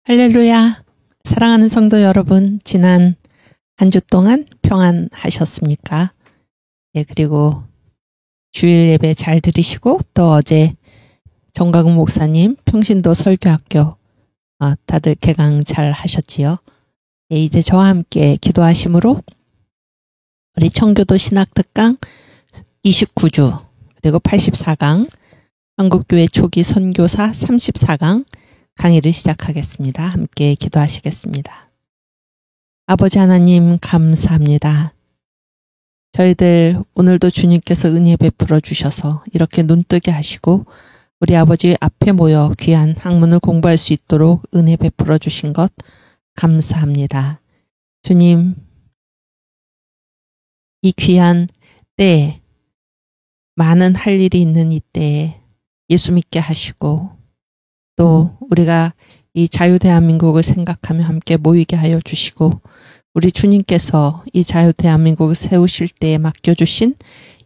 할렐루야. 사랑하는 성도 여러분, 지난 한 주 동안 평안하셨습니까? 예, 그리고 주일 예배 잘 들으시고 또 어제 정가국 목사님 평신도 설교학교 다들 개강 잘 하셨지요? 예, 이제 저와 함께 기도하심으로 우리 청교도 신학특강 29주 그리고 84강 한국교회 초기 선교사 34강 강의를 시작하겠습니다. 함께 기도하시겠습니다. 아버지 하나님 감사합니다. 저희들 오늘도 주님께서 은혜 베풀어 주셔서 이렇게 눈뜨게 하시고 우리 아버지 앞에 모여 귀한 학문을 공부할 수 있도록 은혜 베풀어 주신 것 감사합니다. 주님, 이 귀한 때에 많은 할 일이 있는 이 때에 예수 믿게 하시고 또 우리가 이 자유대한민국을 생각하며 함께 모이게 하여 주시고 우리 주님께서 이 자유대한민국을 세우실 때에 맡겨주신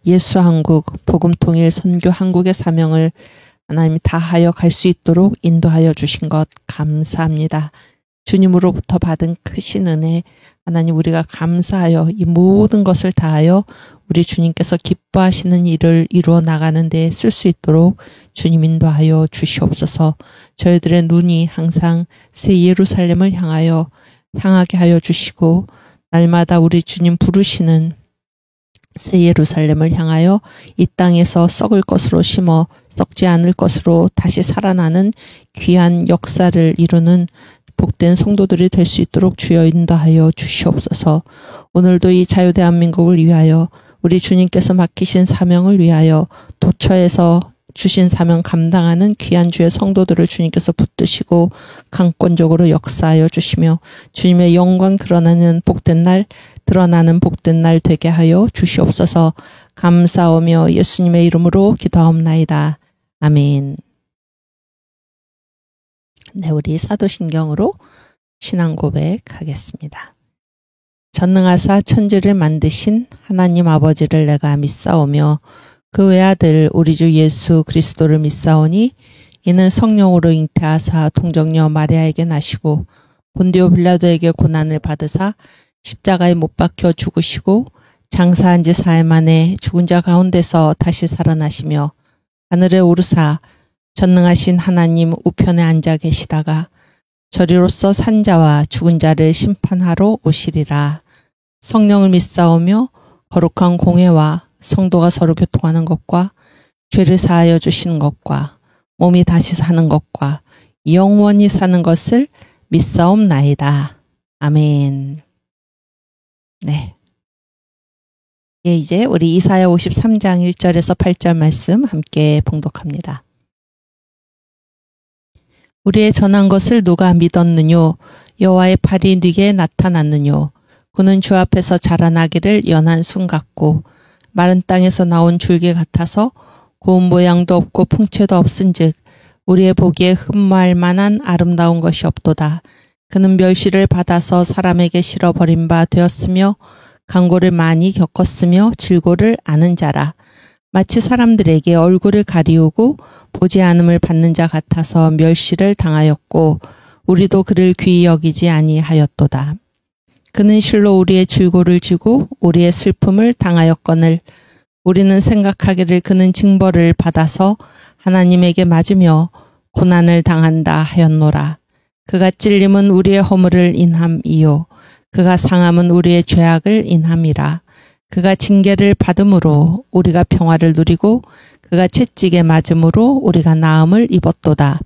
예수한국 복음통일 선교 한국의 사명을 하나님 다하여 갈 수 있도록 인도하여 주신 것 감사합니다. 주님으로부터 받은 크신 은혜 하나님 우리가 감사하여 이 모든 것을 다하여 우리 주님께서 기뻐하시는 일을 이루어 나가는 데 쓸 수 있도록 주님 인도하여 주시옵소서. 저희들의 눈이 항상 새 예루살렘을 향하게 하여 주시고 날마다 우리 주님 부르시는 새 예루살렘을 향하여 이 땅에서 썩을 것으로 심어 썩지 않을 것으로 다시 살아나는 귀한 역사를 이루는 복된 성도들이 될 수 있도록 주여 인도하여 주시옵소서. 오늘도 이 자유대한민국을 위하여 우리 주님께서 맡기신 사명을 위하여 도처에서 주신 사명 감당하는 귀한 주의 성도들을 주님께서 붙드시고 강권적으로 역사하여 주시며 주님의 영광 드러나는 복된 날 되게 하여 주시옵소서. 감사하며 예수님의 이름으로 기도하옵나이다. 아멘. 네, 우리 사도신경으로 신앙 고백하겠습니다. 전능하사 천지를 만드신 하나님 아버지를 내가 믿사오며 그 외아들 우리 주 예수 그리스도를 믿사오니 이는 성령으로 잉태하사 동정녀 마리아에게 나시고 본디오 빌라도에게 고난을 받으사 십자가에 못 박혀 죽으시고 장사한 지 4일 만에 죽은 자 가운데서 다시 살아나시며 하늘에 오르사 전능하신 하나님 우편에 앉아 계시다가 저리로서 산 자와 죽은 자를 심판하러 오시리라. 성령을 믿사오며 거룩한 공회와 성도가 서로 교통하는 것과 죄를 사하여 주시는 것과 몸이 다시 사는 것과 영원히 사는 것을 믿사옵나이다. 아멘. 네. 예, 이제 우리 이사야 53장 1절에서 8절 말씀 함께 봉독합니다. 우리의 전한 것을 누가 믿었느뇨? 여호와의 팔이 네게 나타났느뇨? 그는 주 앞에서 자라나기를 연한 순 같고 마른 땅에서 나온 줄기 같아서 고운 모양도 없고 풍채도 없은즉 우리의 보기에 흠모할 만한 아름다운 것이 없도다. 그는 멸시를 받아서 사람에게 실어버린 바 되었으며 강고를 많이 겪었으며 질고를 아는 자라. 마치 사람들에게 얼굴을 가리우고 보지 않음을 받는 자 같아서 멸시를 당하였고 우리도 그를 귀히 여기지 아니하였도다. 그는 실로 우리의 질고를 지고 우리의 슬픔을 당하였거늘 우리는 생각하기를 그는 징벌을 받아서 하나님에게 맞으며 고난을 당한다 하였노라. 그가 찔림은 우리의 허물을 인함이요 그가 상함은 우리의 죄악을 인함이라. 그가 징계를 받음으로 우리가 평화를 누리고 그가 채찍에 맞음으로 우리가 나음을 입었도다.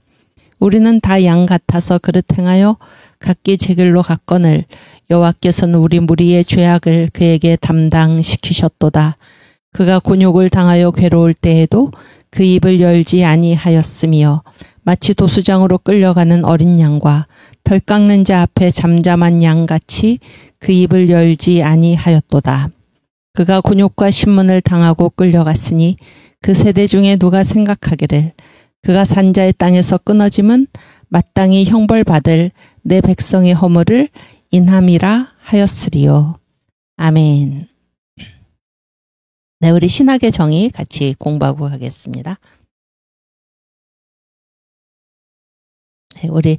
우리는 다 양 같아서 그릇 행하여 각기 제 길로 갔거늘 여호와께서는 우리 무리의 죄악을 그에게 담당시키셨도다. 그가 곤욕을 당하여 괴로울 때에도 그 입을 열지 아니하였으며 마치 도수장으로 끌려가는 어린 양과 털 깎는 자 앞에 잠잠한 양같이 그 입을 열지 아니하였도다. 그가 곤욕과 신문을 당하고 끌려갔으니 그 세대 중에 누가 생각하기를 그가 산자의 땅에서 끊어짐은 마땅히 형벌받을 내 백성의 허물을 인함이라 하였으리요. 아멘. 네, 우리 신학의 정의 같이 공부하고 가겠습니다. 네, 우리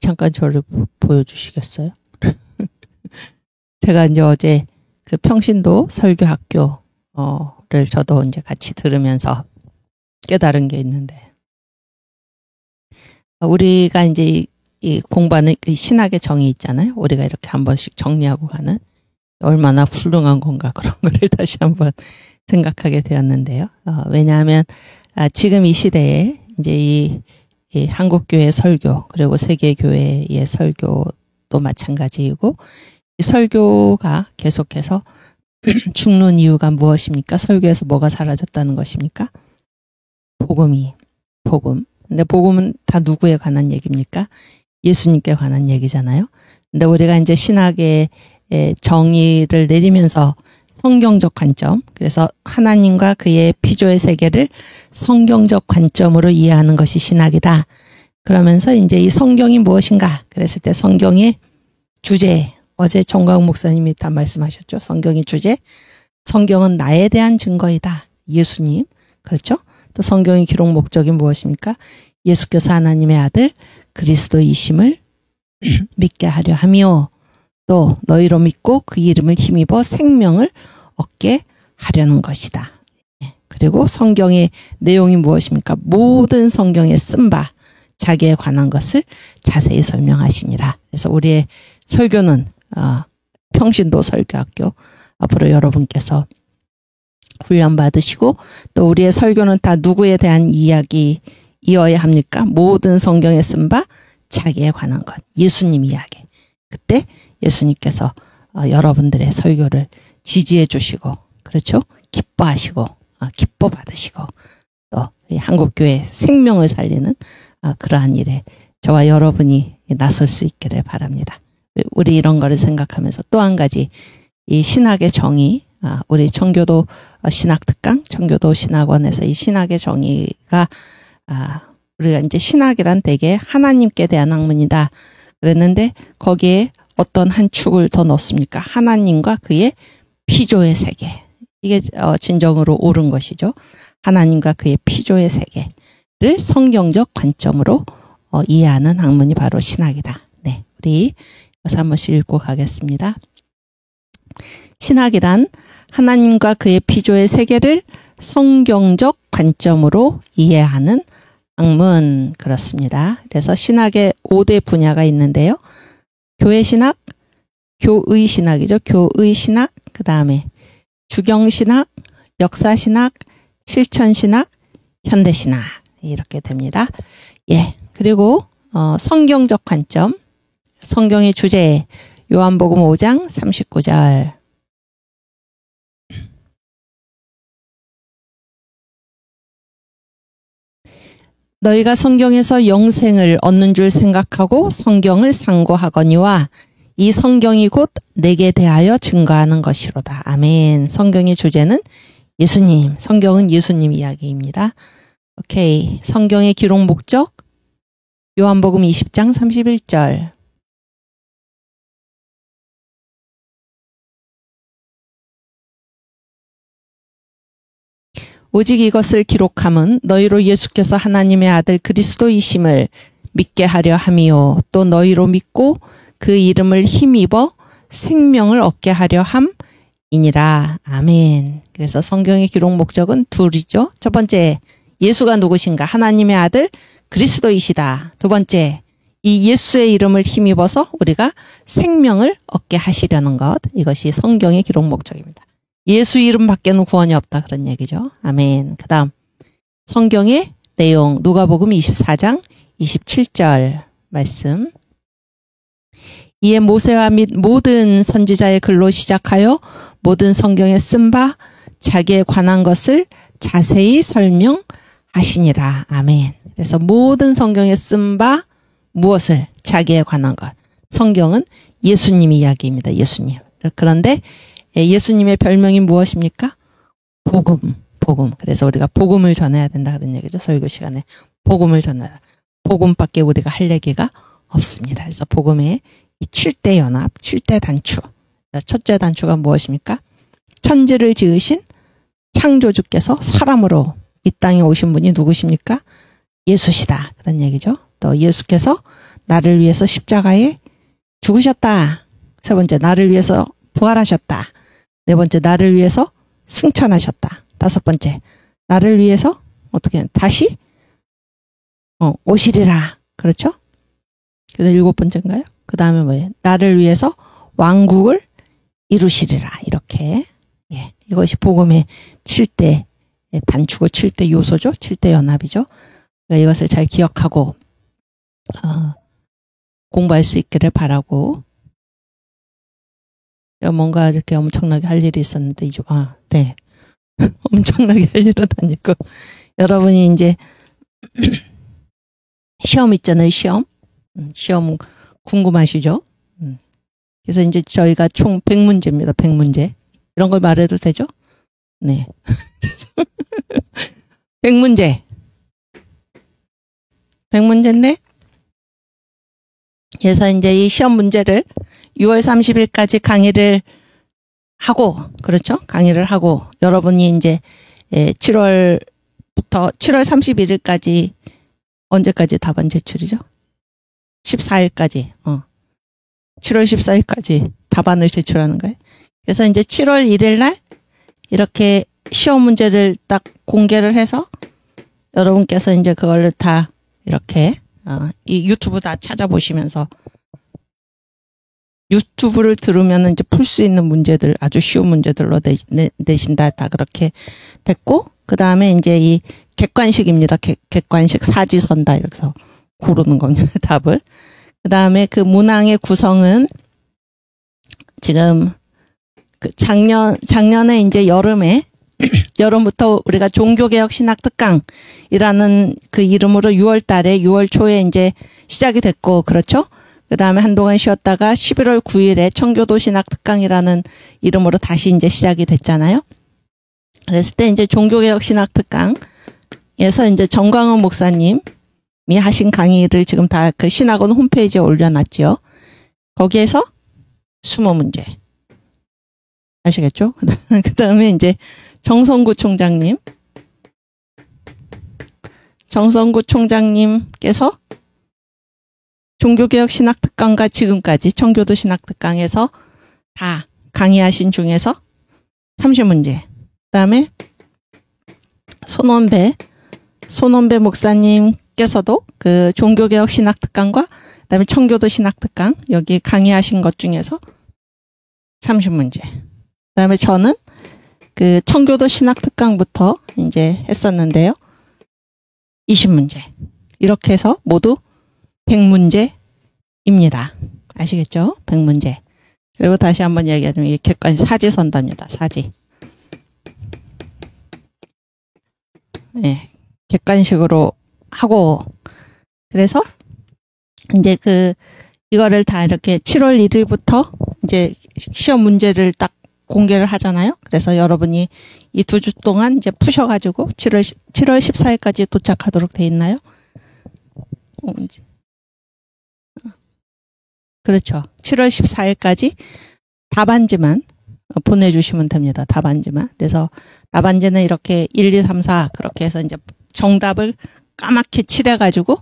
잠깐 저를 보여주시겠어요? 제가 이제 어제 그 평신도 설교학교를 저도 이제 같이 들으면서 깨달은 게 있는데, 우리가 이제 이 공부하는 그 신학의 정의 있잖아요. 우리가 이렇게 한 번씩 정리하고 가는, 얼마나 훌륭한 건가, 그런 거를 다시 한번 생각하게 되었는데요. 왜냐하면 지금 이 시대에 이제 이 한국교회 설교, 그리고 세계교회의 설교도 마찬가지이고, 이 설교가 계속해서 죽는 이유가 무엇입니까? 설교에서 뭐가 사라졌다는 것입니까? 복음. 근데 복음은 다 누구에 관한 얘기입니까? 예수님께 관한 얘기잖아요. 근데 우리가 이제 신학의 정의를 내리면서 성경적 관점, 그래서 하나님과 그의 피조의 세계를 성경적 관점으로 이해하는 것이 신학이다. 그러면서 이제 이 성경이 무엇인가? 그랬을 때 성경의 주제, 어제 정광욱 목사님이 다 말씀하셨죠. 성경의 주제, 성경은 나에 대한 증거이다. 예수님, 그렇죠? 또 성경의 기록 목적이 무엇입니까? 예수께서 하나님의 아들 그리스도이심을 믿게 하려 하며, 또 너희로 믿고 그 이름을 힘입어 생명을 얻게 하려는 것이다. 그리고 성경의 내용이 무엇입니까? 모든 성경에 쓴 바 자기에 관한 것을 자세히 설명하시니라. 그래서 우리의 설교는 평신도 설교학교, 앞으로 여러분께서 훈련 받으시고, 또 우리의 설교는 다 누구에 대한 이야기이어야 합니까? 모든 성경에 쓴 바 자기에 관한 것, 예수님 이야기. 그때 예수님께서 여러분들의 설교를 지지해 주시고, 그렇죠? 기뻐하시고, 기뻐 받으시고, 또 한국교회 생명을 살리는 그러한 일에 저와 여러분이 나설 수 있기를 바랍니다. 우리 이런 거를 생각하면서 또 한 가지, 이 신학의 정의, 우리 청교도 신학특강, 청교도 신학원에서 이 신학의 정의가, 우리가 이제 신학이란 대개 하나님께 대한 학문이다 그랬는데, 거기에 어떤 한 축을 더 넣습니까? 하나님과 그의 피조의 세계. 이게 진정으로 옳은 것이죠. 하나님과 그의 피조의 세계를 성경적 관점으로 이해하는 학문이 바로 신학이다. 네, 우리 이것을 한 번씩 읽고 가겠습니다. 신학이란 하나님과 그의 피조의 세계를 성경적 관점으로 이해하는 학문, 그렇습니다. 그래서 신학의 5대 분야가 있는데요. 교회 신학, 교의 신학이죠. 교의 신학, 그 다음에 주경 신학, 역사 신학, 실천 신학, 현대 신학, 이렇게 됩니다. 예, 그리고 성경적 관점, 성경의 주제, 요한복음 5장 39절. 너희가 성경에서 영생을 얻는 줄 생각하고 성경을 상고하거니와 이 성경이 곧 내게 대하여 증거하는 것이로다. 아멘. 성경의 주제는 예수님, 성경은 예수님 이야기입니다. 오케이. 성경의 기록 목적, 요한복음 20장 31절. 오직 이것을 기록함은 너희로 예수께서 하나님의 아들 그리스도이심을 믿게 하려 함이요, 또 너희로 믿고 그 이름을 힘입어 생명을 얻게 하려 함이니라. 아멘. 그래서 성경의 기록 목적은 둘이죠. 첫 번째, 예수가 누구신가? 하나님의 아들 그리스도이시다. 두 번째, 이 예수의 이름을 힘입어서 우리가 생명을 얻게 하시려는 것. 이것이 성경의 기록 목적입니다. 예수 이름 밖에는 구원이 없다, 그런 얘기죠. 아멘. 그 다음 성경의 내용, 누가복음 24장 27절 말씀. 이에 모세와 및 모든 선지자의 글로 시작하여 모든 성경에 쓴 바 자기에 관한 것을 자세히 설명하시니라. 아멘. 그래서 모든 성경에 쓴 바 무엇을? 자기에 관한 것. 성경은 예수님 이야기입니다. 예수님. 그런데 예수님의 별명이 무엇입니까? 복음. 그래서 우리가 복음을 전해야 된다, 그런 얘기죠. 설교 시간에 복음을 전하라. 복음밖에 우리가 할 얘기가 없습니다. 그래서 복음의 이 7대 연합, 7대 단추. 첫째 단추가 무엇입니까? 천지를 지으신 창조주께서 사람으로 이 땅에 오신 분이 누구십니까? 예수시다. 그런 얘기죠. 또 예수께서 나를 위해서 십자가에 죽으셨다. 세 번째, 나를 위해서 부활하셨다. 네 번째, 나를 위해서 승천하셨다. 다섯 번째, 나를 위해서 어떻게 다시 오시리라. 그렇죠? 그래서 일곱 번째인가요? 그 다음에 뭐예요? 나를 위해서 왕국을 이루시리라. 이렇게. 예, 이것이 복음의 7대 단축어 7대 요소죠. 7대 연합이죠. 그러니까 이것을 잘 기억하고 공부할 수 있기를 바라고. 뭔가 이렇게 엄청나게 할 일이 있었는데 이제 네. 엄청나게 할 일은 아니고 여러분이 이제 시험 있잖아요. 시험 궁금하시죠? 그래서 이제 저희가 총 100문제입니다. 100문제. 이런 걸 말해도 되죠? 네. 100문제. 100문제인데 그래서 이제 이 시험 문제를 6월 30일까지 강의를 하고, 그렇죠? 강의를 하고, 여러분이 이제 7월 31일까지, 언제까지 답안 제출이죠? 14일까지, 7월 14일까지 답안을 제출하는 거예요. 그래서 이제 7월 1일 날, 이렇게 시험 문제를 딱 공개를 해서, 여러분께서 이제 그걸 다, 이렇게, 이 유튜브 다 찾아보시면서, 유튜브를 들으면 이제 풀 수 있는 문제들, 아주 쉬운 문제들로 내신다. 다 그렇게 됐고, 그 다음에 이제 이 객관식입니다. 객관식 사지선다. 이렇게 해서 고르는 겁니다. 답을. 그 다음에 그 문항의 구성은 지금 작년에 이제 여름부터 우리가 종교개혁 신학특강이라는 그 이름으로 6월 달에 6월 초에 이제 시작이 됐고, 그렇죠? 그 다음에 한동안 쉬었다가 11월 9일에 청교도 신학 특강이라는 이름으로 다시 이제 시작이 됐잖아요. 그랬을 때 이제 종교개혁 신학 특강에서 이제 정광훈 목사님이 하신 강의를 지금 다 그 신학원 홈페이지에 올려놨지요. 거기에서 20문제. 아시겠죠? 그 다음에 이제 정성구 총장님께서 종교개혁 신학특강과 지금까지 청교도 신학특강에서 다 강의하신 중에서 30문제. 그 다음에 손원배 목사님께서도 그 종교개혁 신학특강과 그 다음에 청교도 신학특강 여기 강의하신 것 중에서 30문제. 그 다음에 저는 그 청교도 신학특강부터 이제 했었는데요. 20문제. 이렇게 해서 모두 100문제입니다. 아시겠죠? 100문제. 그리고 다시 한번 얘기하자면 이게 객관식 사지선답니다. 사지. 네. 객관식으로 하고 그래서 이제 이거를 다 이렇게 7월 1일부터 이제 시험 문제를 딱 공개를 하잖아요. 그래서 여러분이 이 2주 동안 이제 푸셔가지고 7월 14일까지 도착하도록 돼 있나요? 그렇죠. 7월 14일까지 답안지만 보내주시면 됩니다. 답안지만. 그래서 답안지는 이렇게 1, 2, 3, 4 그렇게 해서 이제 정답을 까맣게 칠해가지고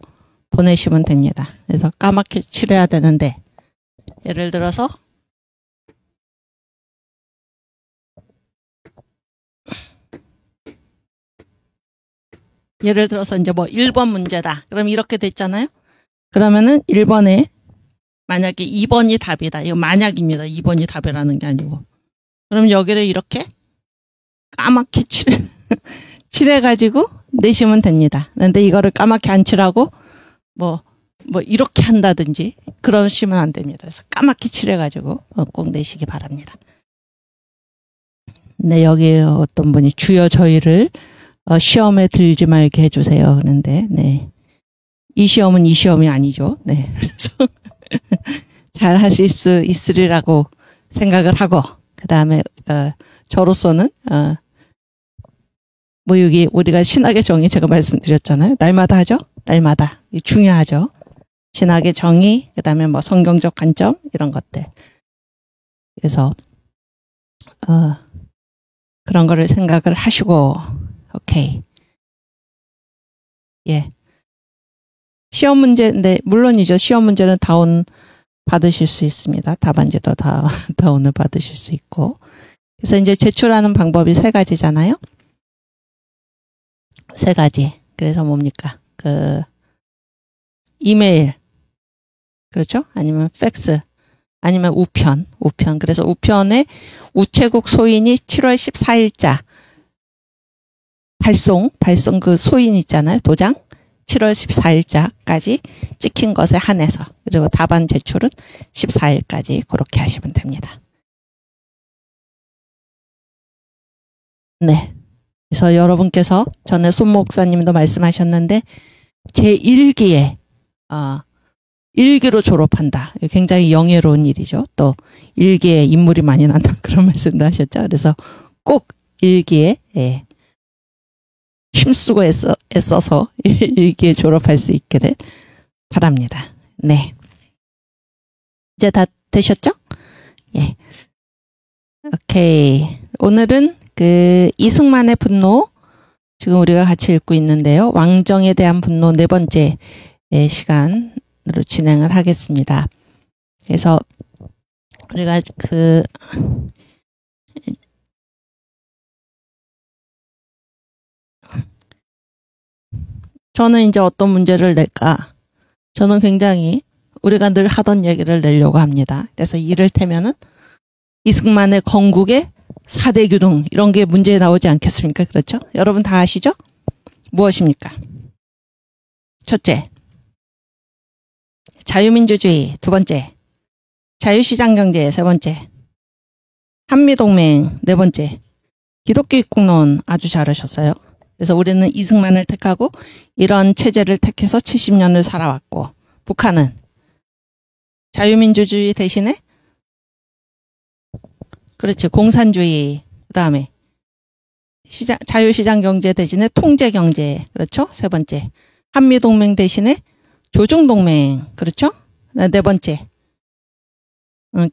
보내시면 됩니다. 그래서 까맣게 칠해야 되는데 예를 들어서 이제 뭐 1번 문제다. 그럼 이렇게 됐잖아요. 그러면은 1번에 만약에 2번이 답이다. 이거 만약입니다. 2번이 답이라는 게 아니고. 그럼 여기를 이렇게 까맣게 칠해가지고 내시면 됩니다. 그런데 이거를 까맣게 안 칠하고 뭐 이렇게 한다든지 그러시면 안 됩니다. 그래서 까맣게 칠해가지고 꼭 내시기 바랍니다. 네, 여기 어떤 분이 주여 저희를 시험에 들지 말게 해주세요. 그런데 네, 이 시험은 이 시험이 아니죠. 네, 그래서 잘 하실 수 있으리라고 생각을 하고 그 다음에 저로서는 모육이 우리가 신학의 정의 제가 말씀드렸잖아요. 날마다 하죠. 날마다 중요하죠. 신학의 정의 그 다음에 뭐 성경적 관점 이런 것들. 그래서 그런 거를 생각을 하시고 오케이. 예. 시험 문제인데, 물론이죠. 시험 문제는 다운 받으실 수 있습니다. 답안지도 다운을 받으실 수 있고. 그래서 이제 제출하는 방법이 세 가지잖아요. 세 가지. 그래서 뭡니까? 이메일. 그렇죠? 아니면 팩스. 아니면 우편. 그래서 우편에 우체국 소인이 7월 14일자 발송 그 소인 있잖아요. 도장. 7월 14일자까지 찍힌 것에 한해서. 그리고 답안 제출은 14일까지 그렇게 하시면 됩니다. 네. 그래서 여러분께서 전에 손 목사님도 말씀하셨는데 제1기에 일기로 졸업한다. 굉장히 영예로운 일이죠. 또 일기에 인물이 많이 난다. 그런 말씀도 하셨죠. 그래서 꼭 일기에 힘쓰고 애써서 일기에 졸업할 수 있기를 바랍니다. 네. 이제 다 되셨죠? 예. 오케이. 오늘은 이승만의 분노, 지금 우리가 같이 읽고 있는데요. 왕정에 대한 분노 네 번째 시간으로 진행을 하겠습니다. 그래서 우리가 저는 이제 어떤 문제를 낼까? 저는 굉장히 우리가 늘 하던 얘기를 내려고 합니다. 그래서 이를테면은 이승만의 건국의 4대 규동 이런 게 문제에 나오지 않겠습니까? 그렇죠? 여러분 다 아시죠? 무엇입니까? 첫째, 자유민주주의. 두 번째, 자유시장경제. 세 번째, 한미동맹. 네 번째, 기독교 입국론. 아주 잘하셨어요. 그래서 우리는 이승만을 택하고 이런 체제를 택해서 70년을 살아왔고, 북한은 자유민주주의 대신에 그렇지, 공산주의. 그 다음에 자유시장경제 대신에 통제경제. 그렇죠? 세 번째, 한미동맹 대신에 조중동맹. 그렇죠? 네 번째,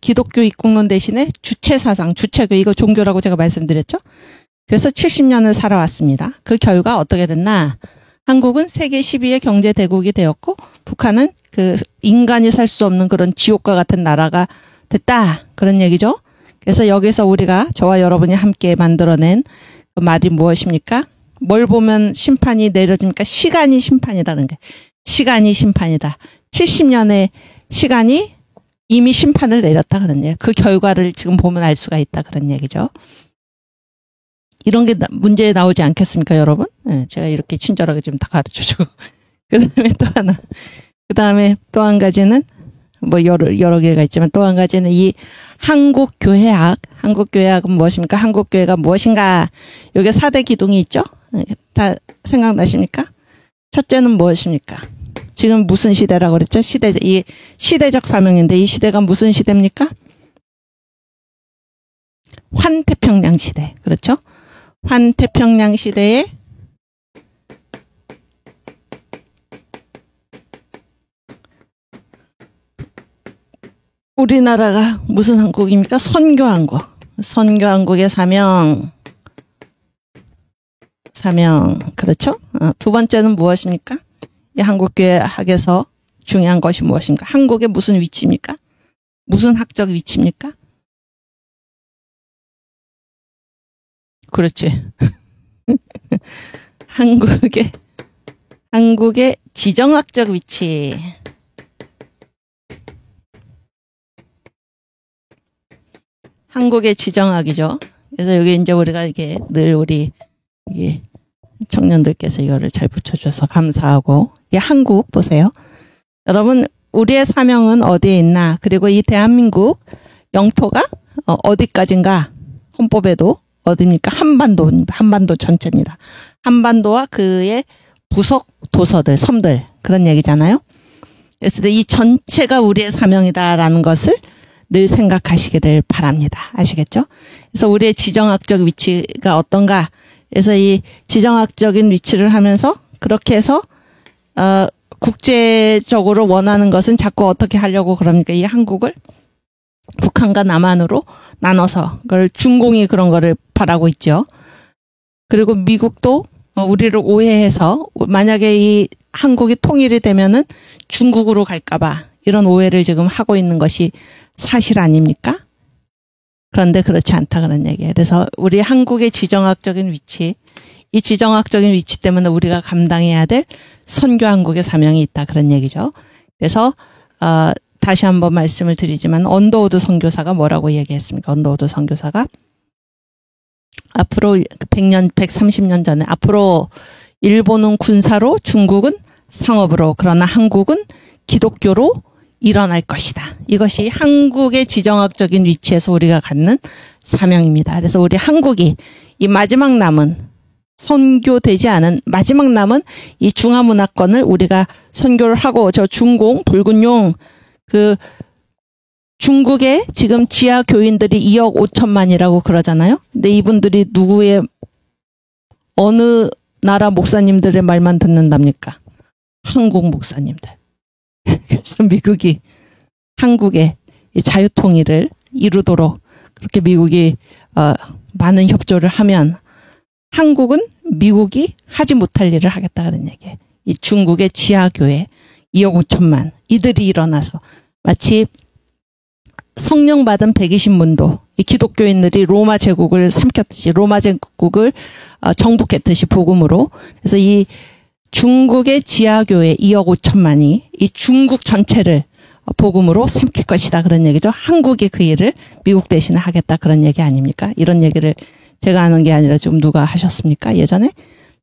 기독교 입국론 대신에 주체사상, 주체교. 이거 종교라고 제가 말씀드렸죠? 그래서 70년을 살아왔습니다. 그 결과 어떻게 됐나? 한국은 세계 12의 경제 대국이 되었고, 북한은 인간이 살 수 없는 그런 지옥과 같은 나라가 됐다. 그런 얘기죠. 그래서 여기서 우리가, 저와 여러분이 함께 만들어낸 그 말이 무엇입니까? 뭘 보면 심판이 내려집니까? 시간이 심판이다는 게. 시간이 심판이다. 70년의 시간이 이미 심판을 내렸다 그런 얘기. 그 결과를 지금 보면 알 수가 있다 그런 얘기죠. 이런 게 문제에 나오지 않겠습니까, 여러분? 네, 제가 이렇게 친절하게 지금 다 가르쳐주고. 그 다음에 또 한 가지는, 뭐 여러 개가 있지만 또 한 가지는 이 한국교회학. 한국교회학은 무엇입니까? 한국교회가 무엇인가? 여기 4대 기둥이 있죠? 다 생각나십니까? 첫째는 무엇입니까? 지금 무슨 시대라고 그랬죠? 이 시대적 사명인데 이 시대가 무슨 시대입니까? 환태평양 시대. 그렇죠? 환태평양 시대에 우리나라가 무슨 한국입니까? 선교한국. 선교한국의 사명. 그렇죠? 두 번째는 무엇입니까? 이 한국교회학에서 중요한 것이 무엇입니까? 한국의 무슨 위치입니까? 무슨 학적 위치입니까? 그렇지. 한국의 지정학적 위치. 한국의 지정학이죠. 그래서 여기 이제 우리가 이게 늘 우리 이게 청년들께서 이거를 잘 붙여줘서 감사하고, 이 한국 보세요. 여러분, 우리의 사명은 어디에 있나? 그리고 이 대한민국 영토가 어디까지인가? 헌법에도 어디입니까? 한반도 전체입니다. 한반도와 그의 부속 도서들, 섬들, 그런 얘기잖아요. 그래서 이 전체가 우리의 사명이다라는 것을 늘 생각하시기를 바랍니다. 아시겠죠? 그래서 우리의 지정학적 위치가 어떤가? 그래서 이 지정학적인 위치를 하면서 그렇게 해서 국제적으로 원하는 것은 자꾸 어떻게 하려고 그럽니까? 이 한국을 북한과 남한으로 나눠서 그걸 중공이 그런 거를 바라고 있죠. 그리고 미국도 우리를 오해해서 만약에 이 한국이 통일이 되면은 중국으로 갈까봐 이런 오해를 지금 하고 있는 것이 사실 아닙니까? 그런데 그렇지 않다 그런 얘기예요. 그래서 우리 한국의 지정학적인 위치, 이 지정학적인 위치 때문에 우리가 감당해야 될 선교 한국의 사명이 있다 그런 얘기죠. 그래서 다시 한번 말씀을 드리지만 언더우드 선교사가 뭐라고 얘기했습니까? 언더우드 선교사가 앞으로 100년, 130년 전에 앞으로 일본은 군사로, 중국은 상업으로, 그러나 한국은 기독교로 일어날 것이다. 이것이 한국의 지정학적인 위치에서 우리가 갖는 사명입니다. 그래서 우리 한국이 이 마지막 남은 선교되지 않은 마지막 남은 이 중화문화권을 우리가 선교를 하고 저 중공, 붉은용 그 중국의 지금 지하 교인들이 2억 5천만이라고 그러잖아요. 근데 이분들이 누구의 어느 나라 목사님들의 말만 듣는답니까? 한국 목사님들. 그래서 미국이 한국의 자유통일을 이루도록 그렇게 미국이 많은 협조를 하면 한국은 미국이 하지 못할 일을 하겠다는 얘기예요. 이 중국의 지하교회 2억 5천만 이들이 일어나서 마치 성령 받은 120문도 이 기독교인들이 로마 제국을 삼켰듯이 로마 제국을 정복했듯이 복음으로 그래서 이 중국의 지하교회 2억 5천만이 이 중국 전체를 복음으로 삼킬 것이다 그런 얘기죠. 한국이 그 일을 미국 대신에 하겠다 그런 얘기 아닙니까? 이런 얘기를 제가 하는 게 아니라 지금 누가 하셨습니까? 예전에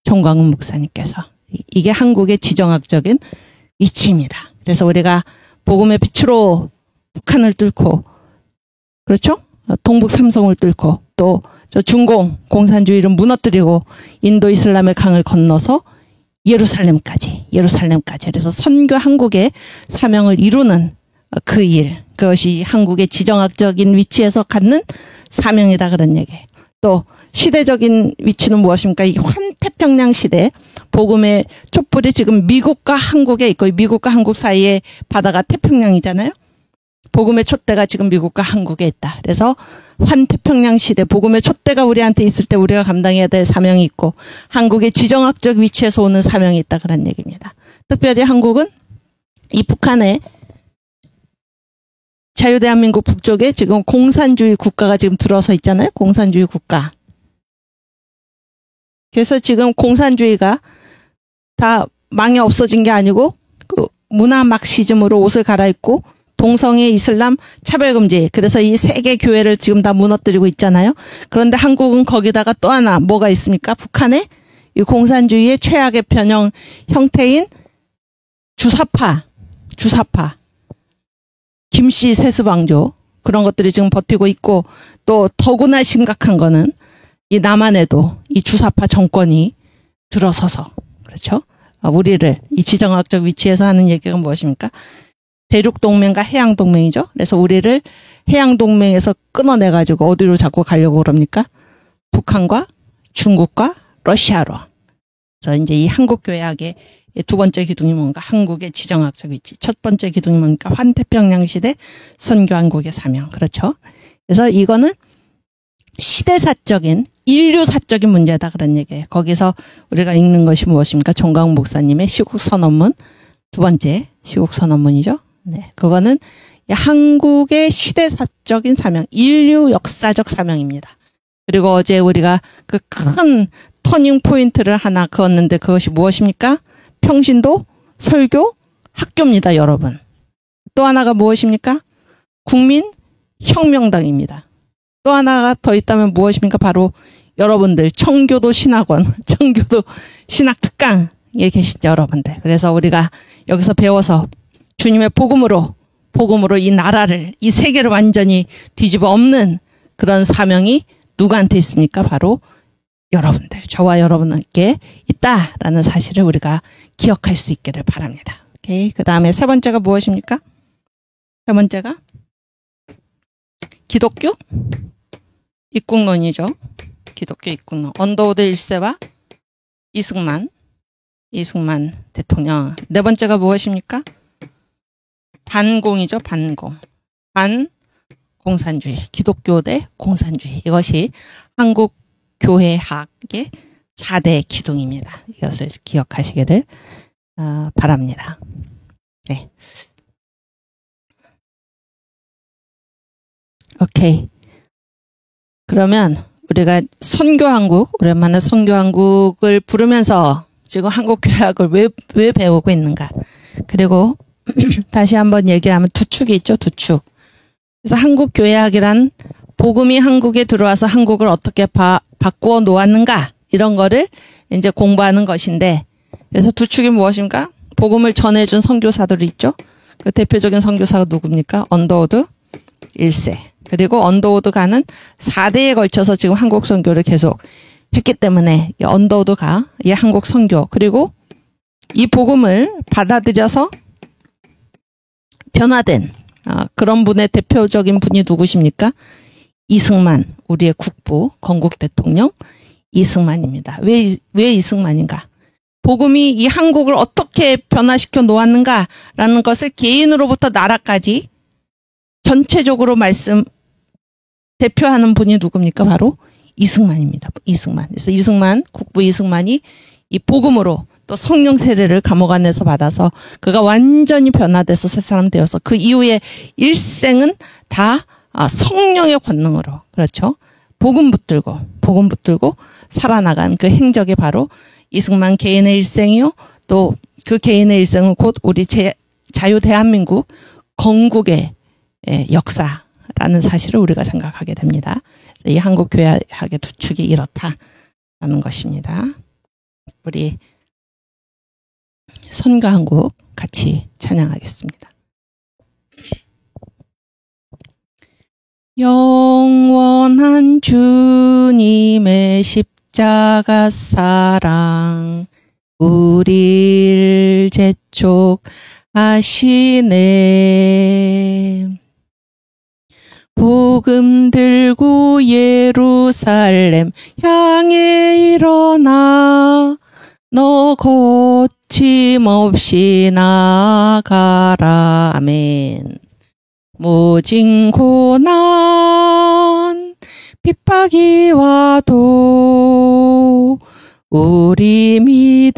정광훈 목사님께서. 이게 한국의 지정학적인 위치입니다. 그래서 우리가 복음의 빛으로 북한을 뚫고 그렇죠? 동북 삼성을 뚫고 또 저 중공 공산주의를 무너뜨리고 인도 이슬람의 강을 건너서 예루살렘까지 그래서 선교 한국의 사명을 이루는 그 일 그것이 한국의 지정학적인 위치에서 갖는 사명이다 그런 얘기예요. 또 시대적인 위치는 무엇입니까? 이 환태평양 시대 복음의 촛불이 지금 미국과 한국에 있고 미국과 한국 사이에 바다가 태평양이잖아요. 복음의 촛대가 지금 미국과 한국에 있다. 그래서 환태평양 시대 복음의 촛대가 우리한테 있을 때 우리가 감당해야 될 사명이 있고 한국의 지정학적 위치에서 오는 사명이 있다 그런 얘기입니다. 특별히 한국은 이 북한의 자유대한민국 북쪽에 지금 공산주의 국가가 지금 들어서 있잖아요. 공산주의 국가. 그래서 지금 공산주의가 다 망해 없어진 게 아니고 그 문화 막시즘으로 옷을 갈아입고 동성애 이슬람 차별금지 그래서 이 세계 교회를 지금 다 무너뜨리고 있잖아요. 그런데 한국은 거기다가 또 하나 뭐가 있습니까? 북한의 이 공산주의의 최악의 변형 형태인 주사파 김씨 세습왕조 그런 것들이 지금 버티고 있고 또 더구나 심각한 거는 이 남한에도 이 주사파 정권이 들어서서 그렇죠? 우리를 이 지정학적 위치에서 하는 얘기가 무엇입니까? 대륙동맹과 해양동맹이죠. 그래서 우리를 해양동맹에서 끊어내가지고 어디로 자꾸 가려고 그럽니까? 북한과 중국과 러시아로. 그래서 이제 이 한국교회학의 두 번째 기둥이 뭔가? 한국의 지정학적 위치. 첫 번째 기둥이 뭡니까? 환태평양 시대 선교한국의 사명. 그렇죠? 그래서 이거는 시대사적인 인류사적인 문제다 그런 얘기예요. 거기서 우리가 읽는 것이 무엇입니까? 정광훈 목사님의 시국선언문 두 번째 시국선언문이죠. 네, 그거는 한국의 시대사적인 사명, 인류 역사적 사명입니다. 그리고 어제 우리가 그 큰 터닝 포인트를 하나 그었는데 그것이 무엇입니까? 평신도 설교 학교입니다, 여러분. 또 하나가 무엇입니까? 국민혁명당입니다. 또 하나가 더 있다면 무엇입니까? 바로 여러분들 청교도 신학원, 청교도 신학특강에 계신 여러분들. 그래서 우리가 여기서 배워서 주님의 복음으로 이 나라를, 이 세계를 완전히 뒤집어 엎는 그런 사명이 누구한테 있습니까? 바로 여러분들, 저와 여러분께 있다라는 사실을 우리가 기억할 수 있기를 바랍니다. 오케이. 그 다음에 세 번째가 무엇입니까? 세 번째가 기독교 입국론이죠. 기독교 입국론. 언더우드 1세와 이승만 대통령. 네 번째가 무엇입니까? 반공이죠. 반공산주의. 기독교 대 공산주의. 이것이 한국 교회학의 4대 기둥입니다. 이것을 기억하시기를 바랍니다. 네. 오케이. 그러면 우리가 선교한국, 오랜만에 선교한국을 부르면서 지금 한국교회학을 왜 배우고 있는가. 그리고 다시 한번 얘기하면 두 축이 있죠, 두 축. 그래서 한국교회학이란 복음이 한국에 들어와서 한국을 어떻게 바꾸어 놓았는가, 이런 거를 이제 공부하는 것인데, 그래서 두 축이 무엇인가? 복음을 전해준 선교사들이 있죠. 그 대표적인 선교사가 누굽니까? 언더우드 1세. 그리고 언더우드가는 4대에 걸쳐서 지금 한국 선교를 계속 했기 때문에 이 언더우드가 이 한국 선교, 그리고 이 복음을 받아들여서 변화된 그런 분의 대표적인 분이 누구십니까? 이승만, 우리의 국부, 건국 대통령 이승만입니다. 왜 이승만인가? 복음이 이 한국을 어떻게 변화시켜 놓았는가라는 것을 개인으로부터 나라까지 전체적으로 대표하는 분이 누굽니까? 바로 이승만입니다. 이승만. 그래서 국부 이승만이 이 복음으로 또 성령 세례를 감옥 안에서 받아서 그가 완전히 변화돼서 새 사람 되어서 그 이후에 일생은 다 성령의 권능으로, 그렇죠? 복음 붙들고 살아나간 그 행적이 바로 이승만 개인의 일생이요. 또 그 개인의 일생은 곧 우리 자유 대한민국 건국의 역사라는 사실을 우리가 생각하게 됩니다. 이 한국교회학의 두 축이 이렇다라는 것입니다. 우리 선교한국 같이 찬양하겠습니다. 영원한 주님의 십자가 사랑 우리를 재촉하시네. 복음 들고 예루살렘 향해 일어나 너 거침없이 나아가라. 아멘. 모진 고난 핍박이 와도 우리 믿음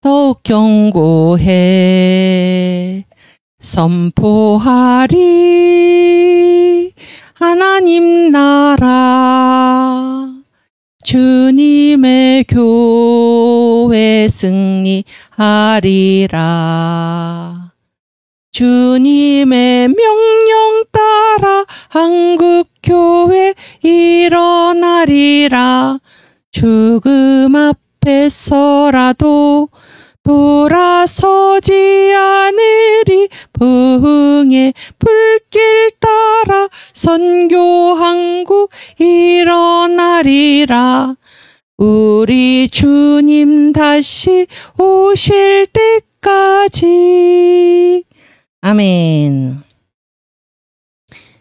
더욱 견고해 선포하리. 하나님 나라 주님의 교회 승리하리라. 주님의 명령 따라 한국교회 일어나리라. 죽음 앞에서라도 돌아서지 않으리. 부흥의 불길 따라 선교한국 일어나리라. 우리 주님 다시 오실 때까지. 아멘.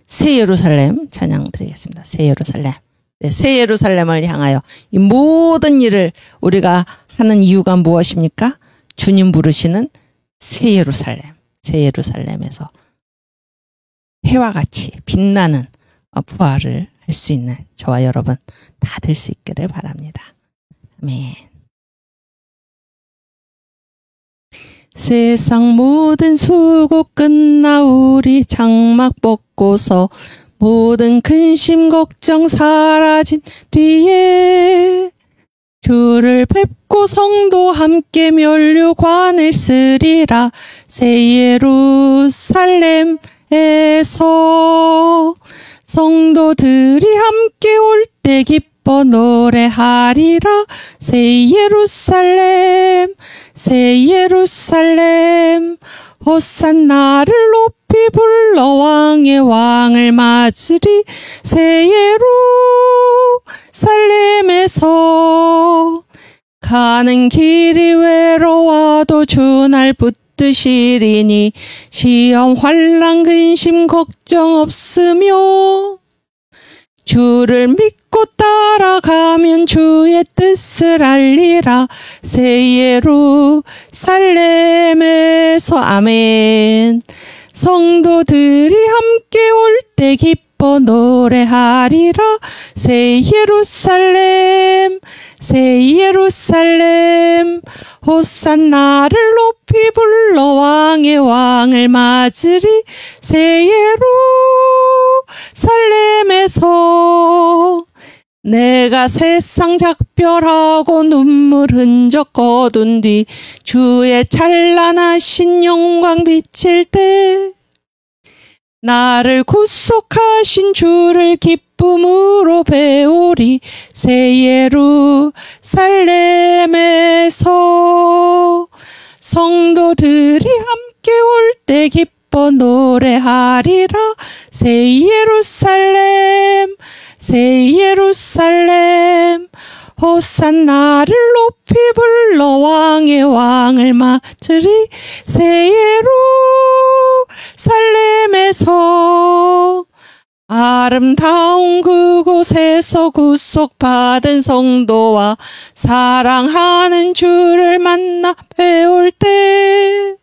새 예루살렘 찬양 드리겠습니다. 새 예루살렘. 네, 새 예루살렘을 향하여 이 모든 일을 우리가 하는 이유가 무엇입니까? 주님 부르시는 새 예루살렘. 새 예루살렘에서 해와 같이 빛나는 부활을 할 수 있는 저와 여러분 다 될 수 있기를 바랍니다. 아멘. 세상 모든 수고 끝나 우리 장막 벗고서 모든 근심 걱정 사라진 뒤에 주를 뵙고 성도 함께 면류관을 쓰리라. 새 예루살렘에서 성도들이 함께 올 때 기뻐 노래하리라. 새 예루살렘 새 예루살렘 호산나를 높이 불러 왕의 왕을 맞으리. 새 예루살렘에서 가는 길이 외로워도 주날 붙드시리니 시험 환난 근심 걱정 없으며 주를 믿고 따라가면 주의 뜻을 알리라. 새 예루살렘에서 아멘. 성도들이 함께 올 때 기뻐 노래하리라. 새 새 예루살렘 호산나를 높이 불러 왕의 왕을 맞으리. 새 예루살렘에서 내가 세상 작별하고 눈물 흔적 거둔 뒤 주의 찬란하신 영광 비칠 때 나를 구속하신 주를 기쁨으로 배우리. 새 예루살렘에서 성도들이 함께 올 때 기뻐 노래하리라. 새 예루살렘 새 예루살렘 호산나를 높이 불러 왕의 왕을 맞으리. 새 예루살렘에서 아름다운 그곳에서 구속받은 성도와 사랑하는 주를 만나 배울 때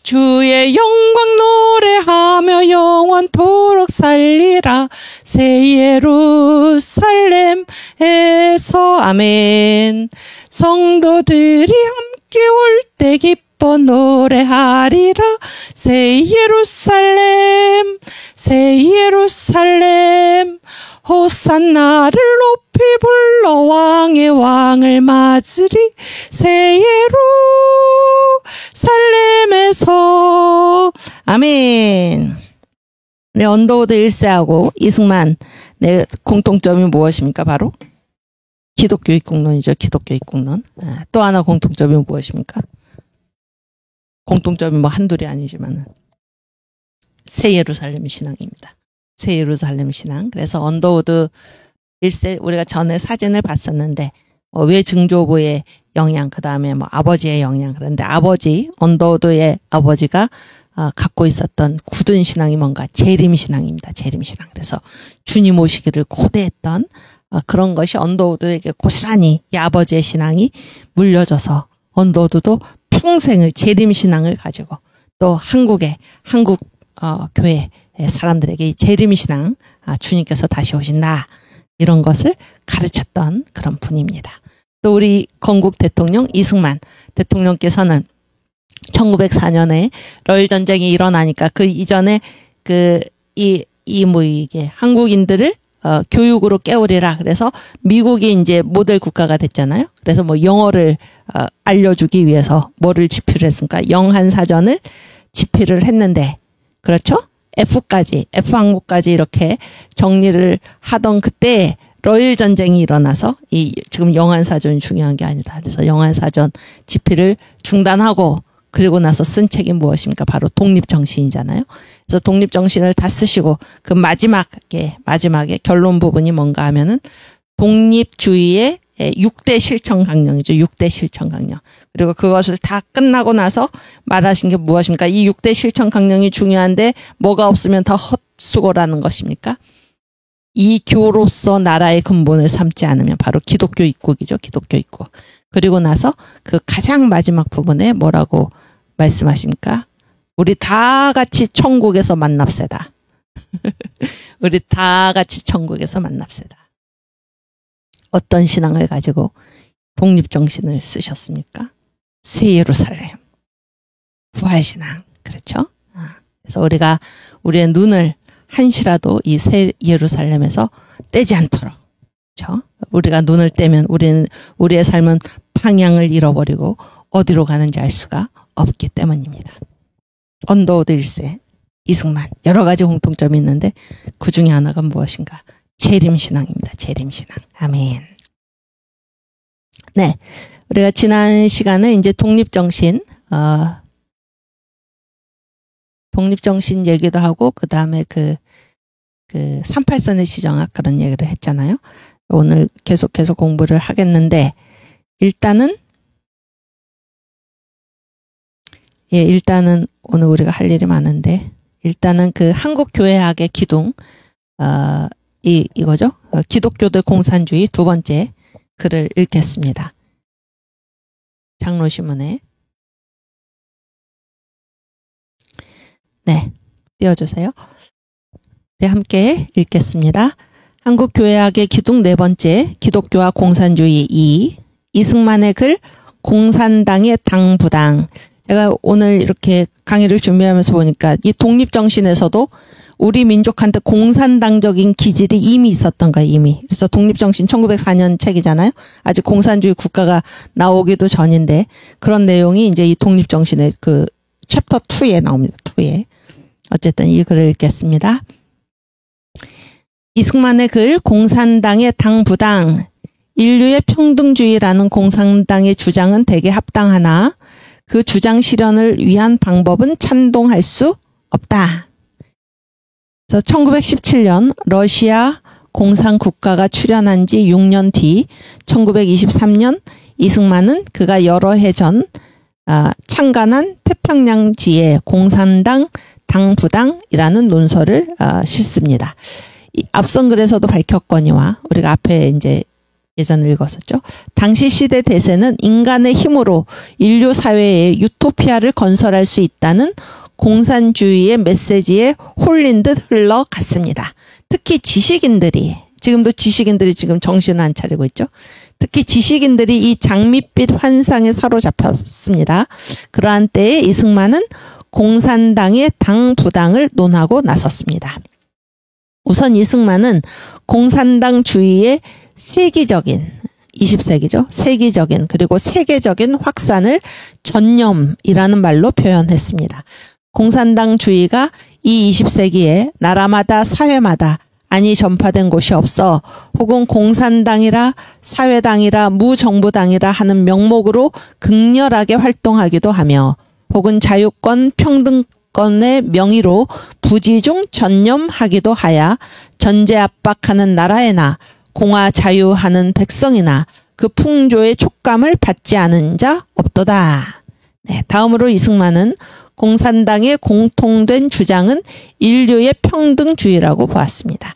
주의 영광 노래하며 영원토록 살리라. 새 예루살렘에서 아멘. 성도들이 함께 올 때 기뻐 노래하리라. 새 예루살렘 새 예루살렘 호산나를 높이 불러 왕의 왕을 맞으리. 새 예루살렘에서 아멘. 네, 언더우드 1세하고 이승만 네, 공통점이 무엇입니까? 바로 기독교 입국론이죠. 기독교 입국론. 또 하나 공통점이 무엇입니까? 공통점이 뭐 한둘이 아니지만 새 예루살렘 신앙입니다. 새 예루살렘 신앙. 그래서 언더우드 1세 우리가 전에 사진을 봤었는데 왜 증조부의 영향, 그 다음에 뭐 아버지의 영향. 그런데 아버지, 언더우드의 아버지가 갖고 있었던 굳은 신앙이 뭔가 재림 신앙입니다. 재림 신앙. 그래서 주님 오시기를 고대했던 그런 것이 언더우드에게 고스란히 이 아버지의 신앙이 물려져서 언더우드도 평생을 재림 신앙을 가지고 또 한국 교회 사람들에게 이 재림 신앙, 주님께서 다시 오신다 이런 것을 가르쳤던 그런 분입니다. 또 우리 건국 대통령 이승만 대통령께서는 1904년에 러일 전쟁이 일어나니까 그 이전에 이게 한국인들을 교육으로 깨우리라. 그래서 미국이 이제 모델 국가가 됐잖아요. 그래서 뭐 영어를 알려주기 위해서 뭐를 집필을 했습니까? 영한사전을 집필을 했는데, 그렇죠? F 항목까지 이렇게 정리를 하던 그때 러일 전쟁이 일어나서 지금 영한사전이 중요한 게 아니다. 그래서 영한사전 집필을 중단하고 그리고 나서 쓴 책이 무엇입니까? 바로 독립정신이잖아요. 그래서 독립정신을 다 쓰시고 그 마지막에 결론 부분이 뭔가 하면은 독립주의의 6대 실천 강령이죠. 6대 실천 강령. 그리고 그것을 다 끝나고 나서 말하신 게 무엇입니까? 이 6대 실천 강령이 중요한데 뭐가 없으면 더 헛수고라는 것입니까? 이 교로서 나라의 근본을 삼지 않으면 바로 기독교 입국이죠. 기독교 입국. 그리고 나서 그 가장 마지막 부분에 뭐라고 말씀하십니까? 우리 다 같이 천국에서 만납시다. 우리 다 같이 천국에서 만납시다. 어떤 신앙을 가지고 독립정신을 쓰셨습니까? 새 예루살렘. 부활신앙. 그렇죠? 그래서 우리의 눈을 한시라도 이 새 예루살렘에서 떼지 않도록. 그렇죠? 우리가 눈을 떼면 우리의 삶은 방향을 잃어버리고 어디로 가는지 알 수가 없기 때문입니다. 언더우드 1세, 이승만 여러 가지 공통점이 있는데 그 중에 하나가 무엇인가? 재림신앙입니다. 재림신앙. 아멘. 네, 우리가 지난 시간에 이제 독립정신 얘기도 하고 그 다음에 그 38선의 지정학 그런 얘기를 했잖아요. 오늘 계속해서 공부를 하겠는데 일단은 오늘 우리가 할 일이 많은데 일단은 그 한국교회학의 기둥 이거죠. 기독교들 공산주의 두 번째 글을 읽겠습니다. 장로신문에 네, 띄워주세요. 우리 함께 읽겠습니다. 한국교회학의 기둥 네 번째, 기독교와 공산주의 2, 이승만의 글, 공산당의 당부당. 제가 오늘 이렇게 강의를 준비하면서 보니까 이 독립정신에서도 우리 민족한테 공산당적인 기질이 이미 있었던 거예요, 이미. 그래서 독립정신 1904년 책이잖아요. 아직 공산주의 국가가 나오기도 전인데 그런 내용이 이제 이 독립정신의 그 챕터 2에 나옵니다. 2에. 어쨌든 이 글을 읽겠습니다. 이승만의 글, 공산당의 당부당. 인류의 평등주의라는 공산당의 주장은 대개 합당하나 그 주장 실현을 위한 방법은 찬동할 수 없다. 그래서 1917년 러시아 공산국가가 출현한 지 6년 뒤 1923년 이승만은 그가 여러 해 전 창간한 태평양지에 공산당 당부당이라는 논설을 싣습니다. 앞선 글에서도 밝혔거니와 우리가 앞에 이제 예전에 읽었었죠. 당시 시대 대세는 인간의 힘으로 인류 사회에 유토피아를 건설할 수 있다는 공산주의의 메시지에 홀린 듯 흘러갔습니다. 특히 지식인들이, 지금도 지식인들이 지금 정신을 안 차리고 있죠. 특히 지식인들이 이 장밋빛 환상에 사로잡혔습니다. 그러한 때에 이승만은 공산당의 당부당을 논하고 나섰습니다. 우선 이승만은 공산당주의의 세기적인 20세기죠. 세기적인 그리고 세계적인 확산을 전념이라는 말로 표현했습니다. 공산당주의가 이 20세기에 나라마다 사회마다 안이 전파된 곳이 없어 혹은 공산당이라 사회당이라 무정부당이라 하는 명목으로 극렬하게 활동하기도 하며 혹은 자유권 평등권의 명의로 부지중 전념하기도 하여 전제 압박하는 나라에나 공화 자유하는 백성이나 그 풍조의 촉감을 받지 않은 자 없도다. 네, 다음으로 이승만은 공산당의 공통된 주장은 인류의 평등주의라고 보았습니다.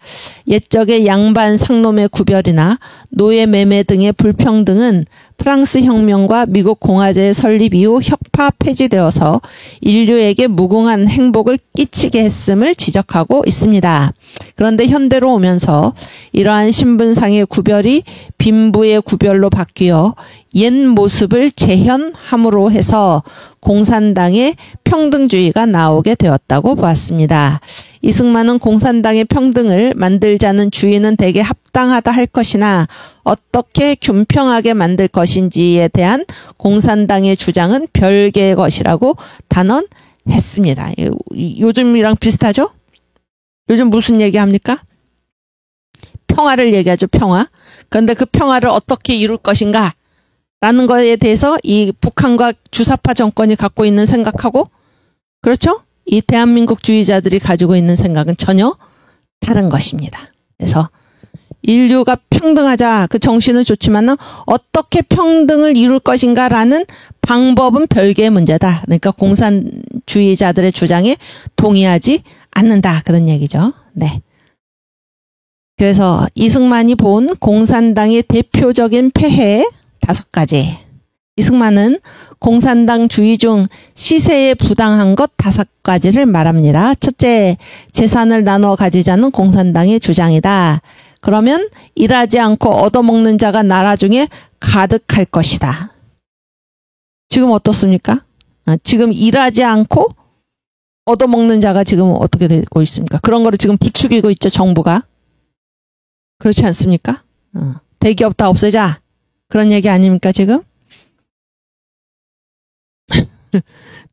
옛적의 양반 상놈의 구별이나 노예 매매 등의 불평등은 프랑스 혁명과 미국 공화제의 설립 이후 혁파 폐지되어서 인류에게 무궁한 행복을 끼치게 했음을 지적하고 있습니다. 그런데 현대로 오면서 이러한 신분상의 구별이 빈부의 구별로 바뀌어 옛 모습을 재현함으로 해서 공산당의 평등주의가 나오게 되었다고 보았습니다. 이승만은 공산당의 평등을 만들자는 주의는 대개 합당하다 할 것이나 어떻게 균평하게 만들 것인지에 대한 공산당의 주장은 별개의 것이라고 단언했습니다. 요즘이랑 비슷하죠? 요즘 무슨 얘기합니까? 평화를 얘기하죠, 평화. 그런데 그 평화를 어떻게 이룰 것인가? 라는 거에 대해서 이 북한과 주사파 정권이 갖고 있는 생각하고, 그렇죠? 이 대한민국주의자들이 가지고 있는 생각은 전혀 다른 것입니다. 그래서 인류가 평등하자, 그 정신은 좋지만 어떻게 평등을 이룰 것인가라는 방법은 별개의 문제다. 그러니까 공산주의자들의 주장에 동의하지 않는다. 그런 얘기죠. 네. 그래서 이승만이 본 공산당의 대표적인 폐해 5가지. 이승만은 공산당주의 중 시세에 부당한 것 5가지를 말합니다. 첫째, 재산을 나눠 가지자는 공산당의 주장이다. 그러면 일하지 않고 얻어먹는 자가 나라 중에 가득할 것이다. 지금 어떻습니까? 지금 일하지 않고 얻어먹는 자가 지금 어떻게 되고 있습니까? 그런 거를 지금 부추기고 있죠, 정부가. 그렇지 않습니까? 대기업 다 없애자. 그런 얘기 아닙니까, 지금?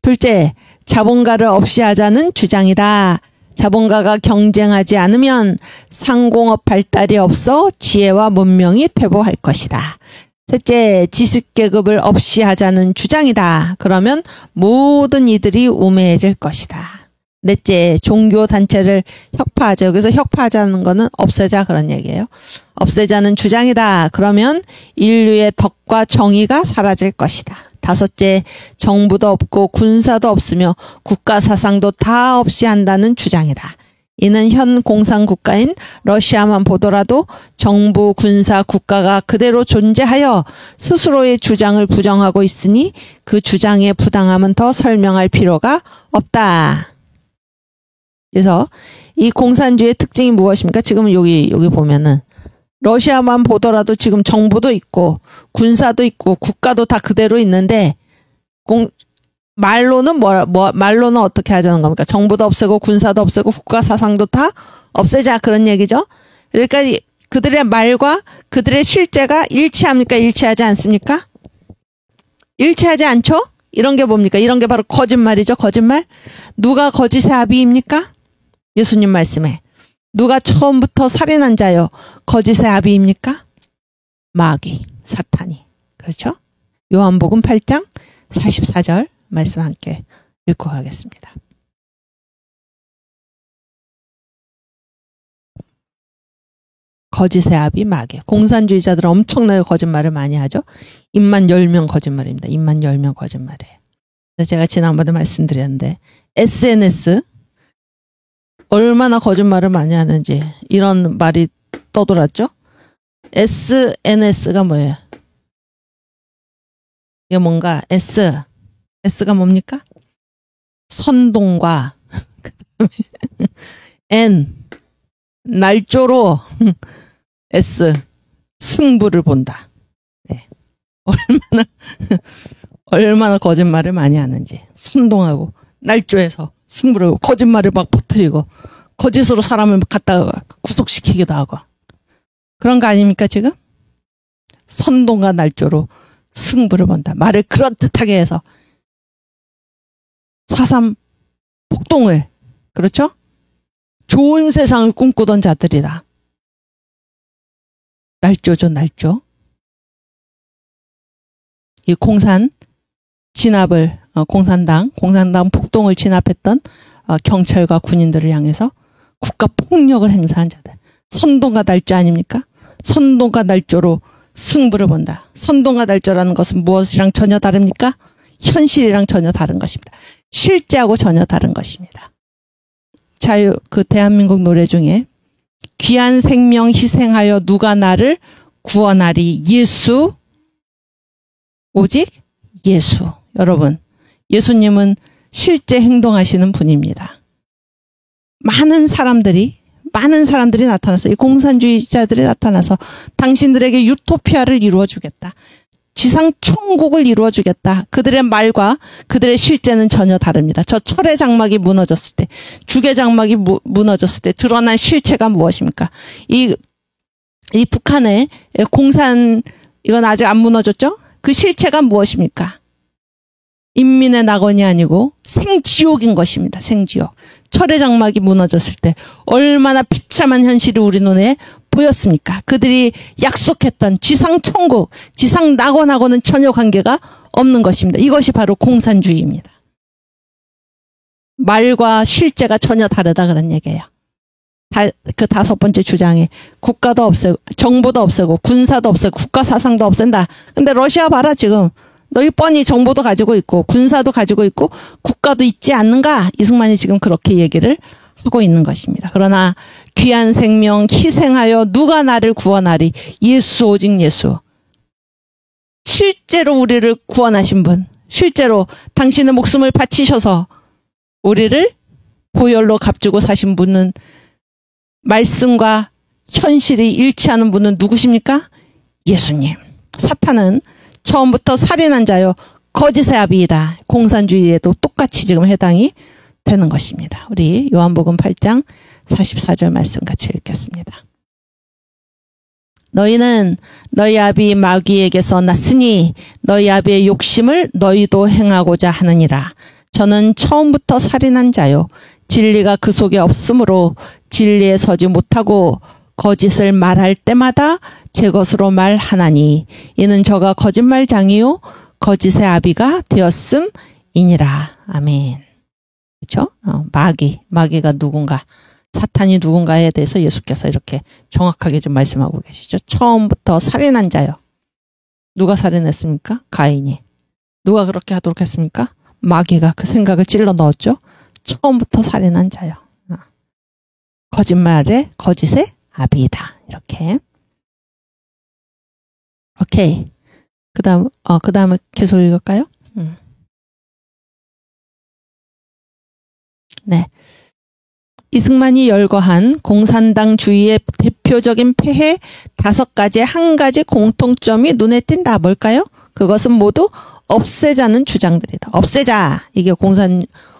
둘째, 자본가를 없이 하자는 주장이다. 자본가가 경쟁하지 않으면 상공업 발달이 없어 지혜와 문명이 퇴보할 것이다. 셋째, 지식계급을 없이 하자는 주장이다. 그러면 모든 이들이 우매해질 것이다. 넷째, 종교단체를 혁파하죠. 여기서 혁파하자는 거는 없애자 그런 얘기예요. 없애자는 주장이다. 그러면 인류의 덕과 정의가 사라질 것이다. 다섯째, 정부도 없고 군사도 없으며 국가사상도 다 없이 한다는 주장이다. 이는 현 공산국가인 러시아만 보더라도 정부, 군사, 국가가 그대로 존재하여 스스로의 주장을 부정하고 있으니 그 주장의 부당함은 더 설명할 필요가 없다. 그래서 이 공산주의의 특징이 무엇입니까? 지금 여기 보면은 러시아만 보더라도 지금 정부도 있고 군사도 있고 국가도 다 그대로 있는데 말로는 말로는 어떻게 하자는 겁니까? 정부도 없애고 군사도 없애고 국가 사상도 다 없애자 그런 얘기죠. 그러니까 그들의 말과 그들의 실제가 일치합니까? 일치하지 않습니까? 일치하지 않죠? 이런 게 뭡니까? 이런 게 바로 거짓말이죠. 거짓말. 누가 거짓의 아비입니까? 예수님 말씀에. 누가 처음부터 살인한 자요? 거짓의 아비입니까? 마귀, 사탄이. 그렇죠? 요한복음 8장 44절 말씀 함께 읽고 가겠습니다. 거짓의 아비 마귀. 공산주의자들은 엄청나게 거짓말을 많이 하죠. 입만 열면 거짓말입니다. 입만 열면 거짓말이에요. 제가 지난번에 말씀드렸는데 SNS 얼마나 거짓말을 많이 하는지 이런 말이 떠돌았죠. SNS가 뭐예요? 이게 뭔가 S가 뭡니까? 선동과 그다음에 N 날조로 S 승부를 본다. 네. 얼마나 거짓말을 많이 하는지 선동하고 날조해서 승부를 거짓말을 막 퍼뜨리고 거짓으로 사람을 갖다가 구속시키기도 하고 그런 거 아닙니까 지금? 선동과 날조로 승부를 본다. 말을 그럴듯하게 해서 4.3 폭동을 그렇죠? 좋은 세상을 꿈꾸던 자들이다. 날조죠, 날조. 이 공산당 폭동을 진압했던 경찰과 군인들을 향해서 국가 폭력을 행사한 자들. 선동과 날조 아닙니까? 선동과 날조로 승부를 본다. 선동과 날조라는 것은 무엇이랑 전혀 다릅니까? 현실이랑 전혀 다른 것입니다. 실제하고 전혀 다른 것입니다. 그 대한민국 노래 중에 귀한 생명 희생하여 누가 나를 구원하리. 예수, 오직 예수. 여러분, 예수님은 실제 행동하시는 분입니다. 많은 사람들이 나타나서 이 공산주의자들이 나타나서 당신들에게 유토피아를 이루어주겠다. 지상 천국을 이루어주겠다. 그들의 말과 그들의 실제는 전혀 다릅니다. 저 철의 장막이 무너졌을 때, 주의 장막이 무너졌을 때 드러난 실체가 무엇입니까? 이 북한의 이건 아직 안 무너졌죠? 그 실체가 무엇입니까? 인민의 낙원이 아니고 생지옥인 것입니다. 생지옥. 철의 장막이 무너졌을 때 얼마나 비참한 현실이 우리 눈에 보였습니까? 그들이 약속했던 지상 천국, 지상 낙원하고는 전혀 관계가 없는 것입니다. 이것이 바로 공산주의입니다. 말과 실제가 전혀 다르다 그런 얘기예요. 그 5번째 주장에 국가도 없애고 정부도 없애고 군사도 없애고 국가 사상도 없앤다. 근데 러시아 봐라 지금. 너희 뻔히 정보도 가지고 있고 군사도 가지고 있고 국가도 있지 않는가? 이승만이 지금 그렇게 얘기를 하고 있는 것입니다. 그러나 귀한 생명 희생하여 누가 나를 구원하리. 예수 오직 예수. 실제로 우리를 구원하신 분. 실제로 당신의 목숨을 바치셔서 우리를 보혈로 값주고 사신 분은 말씀과 현실이 일치하는 분은 누구십니까? 예수님. 사탄은 처음부터 살인한 자요 거짓의 아비이다. 공산주의에도 똑같이 지금 해당이 되는 것입니다. 우리 요한복음 8장 44절 말씀 같이 읽겠습니다. 너희는 너희 아비 마귀에게서 났으니 너희 아비의 욕심을 너희도 행하고자 하느니라. 저는 처음부터 살인한 자요 진리가 그 속에 없으므로 진리에 서지 못하고 거짓을 말할 때마다 제 것으로 말하나니 이는 저가 거짓말장이요 거짓의 아비가 되었음이니라. 아멘. 그렇죠? 마귀가 누군가, 사탄이 누군가에 대해서 예수께서 이렇게 정확하게 좀 말씀하고 계시죠. 처음부터 살인한 자요. 누가 살인했습니까? 가인이. 누가 그렇게 하도록 했습니까? 마귀가 그 생각을 찔러 넣었죠. 처음부터 살인한 자요. 거짓말의 거짓의 아비이다. 이렇게. 오케이. 그 다음에 계속 읽을까요? 네. 이승만이 열거한 공산당주의의 대표적인 폐해 5가지의 한 가지 공통점이 눈에 띈다. 뭘까요? 그것은 모두 없애자는 주장들이다. 없애자. 이게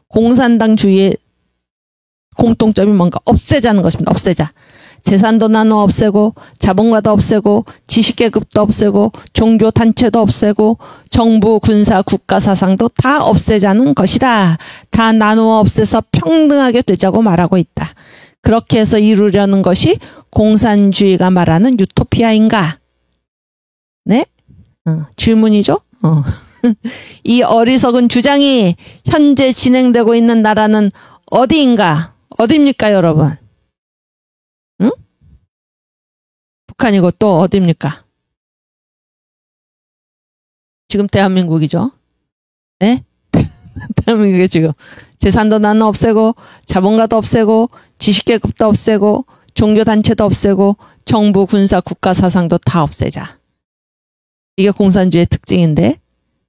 공산당주의의 공통점이 뭔가 없애자는 것입니다. 없애자. 재산도 나눠 없애고 자본가도 없애고 지식계급도 없애고 종교단체도 없애고 정부, 군사, 국가사상도 다 없애자는 것이다. 다 나누어 없애서 평등하게 되자고 말하고 있다. 그렇게 해서 이루려는 것이 공산주의가 말하는 유토피아인가? 네? 질문이죠? 이 어리석은 주장이 현재 진행되고 있는 나라는 어디인가? 어디입니까, 여러분? 응? 북한이고 또 어디입니까? 지금 대한민국이죠. 네? 대한민국이 지금 재산도 나눠 없애고 자본가도 없애고 지식계급도 없애고 종교단체도 없애고 정부, 군사, 국가사상도 다 없애자. 이게 공산주의의 특징인데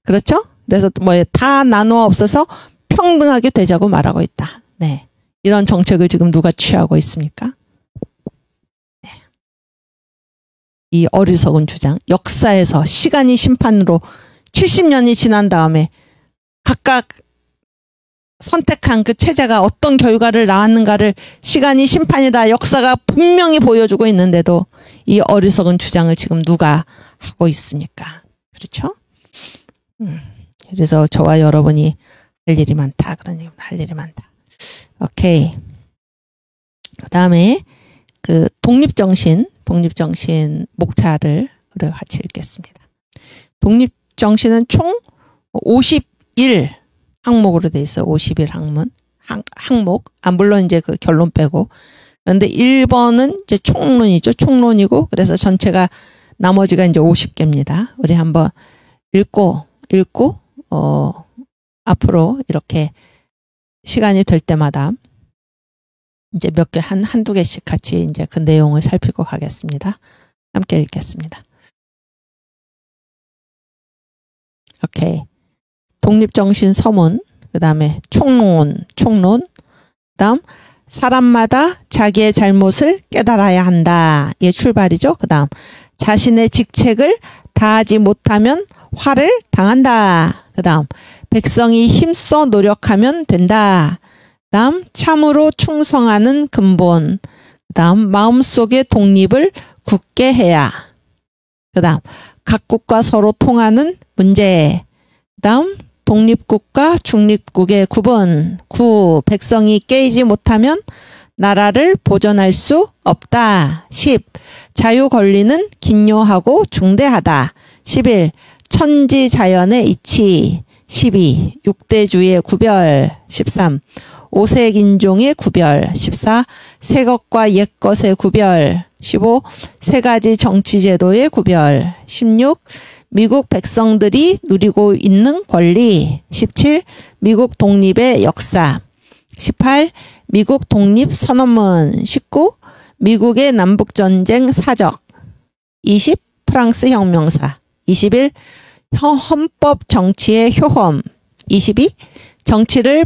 그렇죠? 그래서 다 나누어 없애서 평등하게 되자고 말하고 있다. 네. 이런 정책을 지금 누가 취하고 있습니까? 네. 이 어리석은 주장, 역사에서 시간이 심판으로 70년이 지난 다음에 각각 선택한 그 체제가 어떤 결과를 낳았는가를 시간이 심판이다. 역사가 분명히 보여주고 있는데도 이 어리석은 주장을 지금 누가 하고 있으니까. 그렇죠? 그래서 저와 여러분이 할 일이 많다. 그런 얘기입니다. 할 일이 많다. 오케이. 그 다음에 그 독립정신 목차를 우리가 같이 읽겠습니다. 독립정신은 총 51 항목으로 돼 있어. 51 항목. 물론 이제 그 결론 빼고. 그런데 1번은 이제 총론이죠. 총론이고. 그래서 전체가 나머지가 이제 50개입니다. 우리 한번 읽고 앞으로 이렇게 시간이 될 때마다 이제 몇 개, 한두 개씩 같이 이제 그 내용을 살피고 가겠습니다. 함께 읽겠습니다. 오케이. 독립정신 서문, 그 다음에 총론, 그 다음 사람마다 자기의 잘못을 깨달아야 한다. 이게 출발이죠. 그 다음 자신의 직책을 다하지 못하면 화를 당한다. 그 다음 백성이 힘써 노력하면 된다. 그 다음 참으로 충성하는 근본. 그 다음 마음속의 독립을 굳게 해야. 그 다음 각국과 서로 통하는 문제. 그 다음 독립국과 중립국의 구분. 9. 백성이 깨이지 못하면 나라를 보존할 수 없다. 10. 자유 권리는 긴요하고 중대하다. 11. 천지자연의 이치. 12. 육대주의의 구별. 13. 오색인종의 구별. 14. 새것과 옛것의 구별. 15. 세 가지 정치제도의 구별. 16. 미국 백성들이 누리고 있는 권리. 17. 미국 독립의 역사. 18. 미국 독립선언문. 19. 미국의 남북전쟁 사적. 20. 프랑스 혁명사. 21. 헌법 정치의 효험. 22. 정치를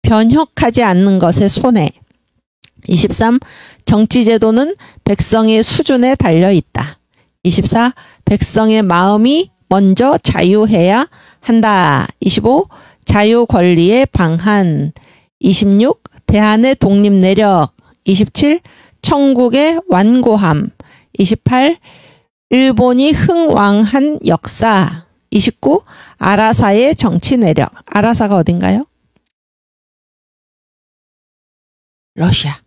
변혁하지 않는 것의 손해. 23. 정치제도는 백성의 수준에 달려있다. 24. 백성의 마음이 먼저 자유해야 한다. 25. 자유 권리의 방한. 26. 대한의 독립 내력. 27. 천국의 완고함. 28. 일본이 흥왕한 역사. 29. 아라사의 정치 내력. 아라사가 어딘가요? 러시아.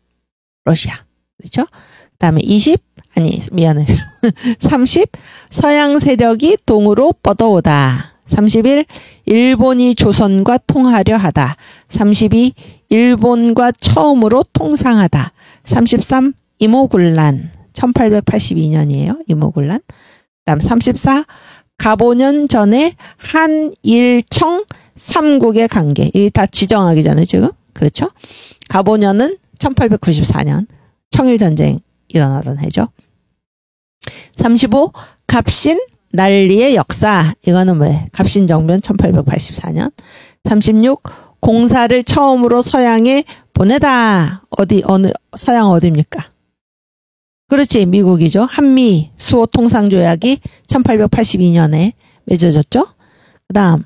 그렇죠? 그 다음에 30. 서양 세력이 동으로 뻗어오다. 31. 일본이 조선과 통하려 하다. 32. 일본과 처음으로 통상하다. 33. 임오군란. 1882년이에요. 임오군란. 그다음 34. 갑오년 전에 한일청 3국의 관계. 이게 다 지정하기 전에 지금. 그렇죠? 갑오년은 1894년 청일전쟁 일어나던 해죠. 35. 갑신 난리의 역사. 이거는 왜? 갑신정변 1884년. 36. 공사를 처음으로 서양에 보내다. 어느 서양 어디입니까? 그렇지, 미국이죠. 한미 수호 통상조약이 1882년에 맺어졌죠. 그다음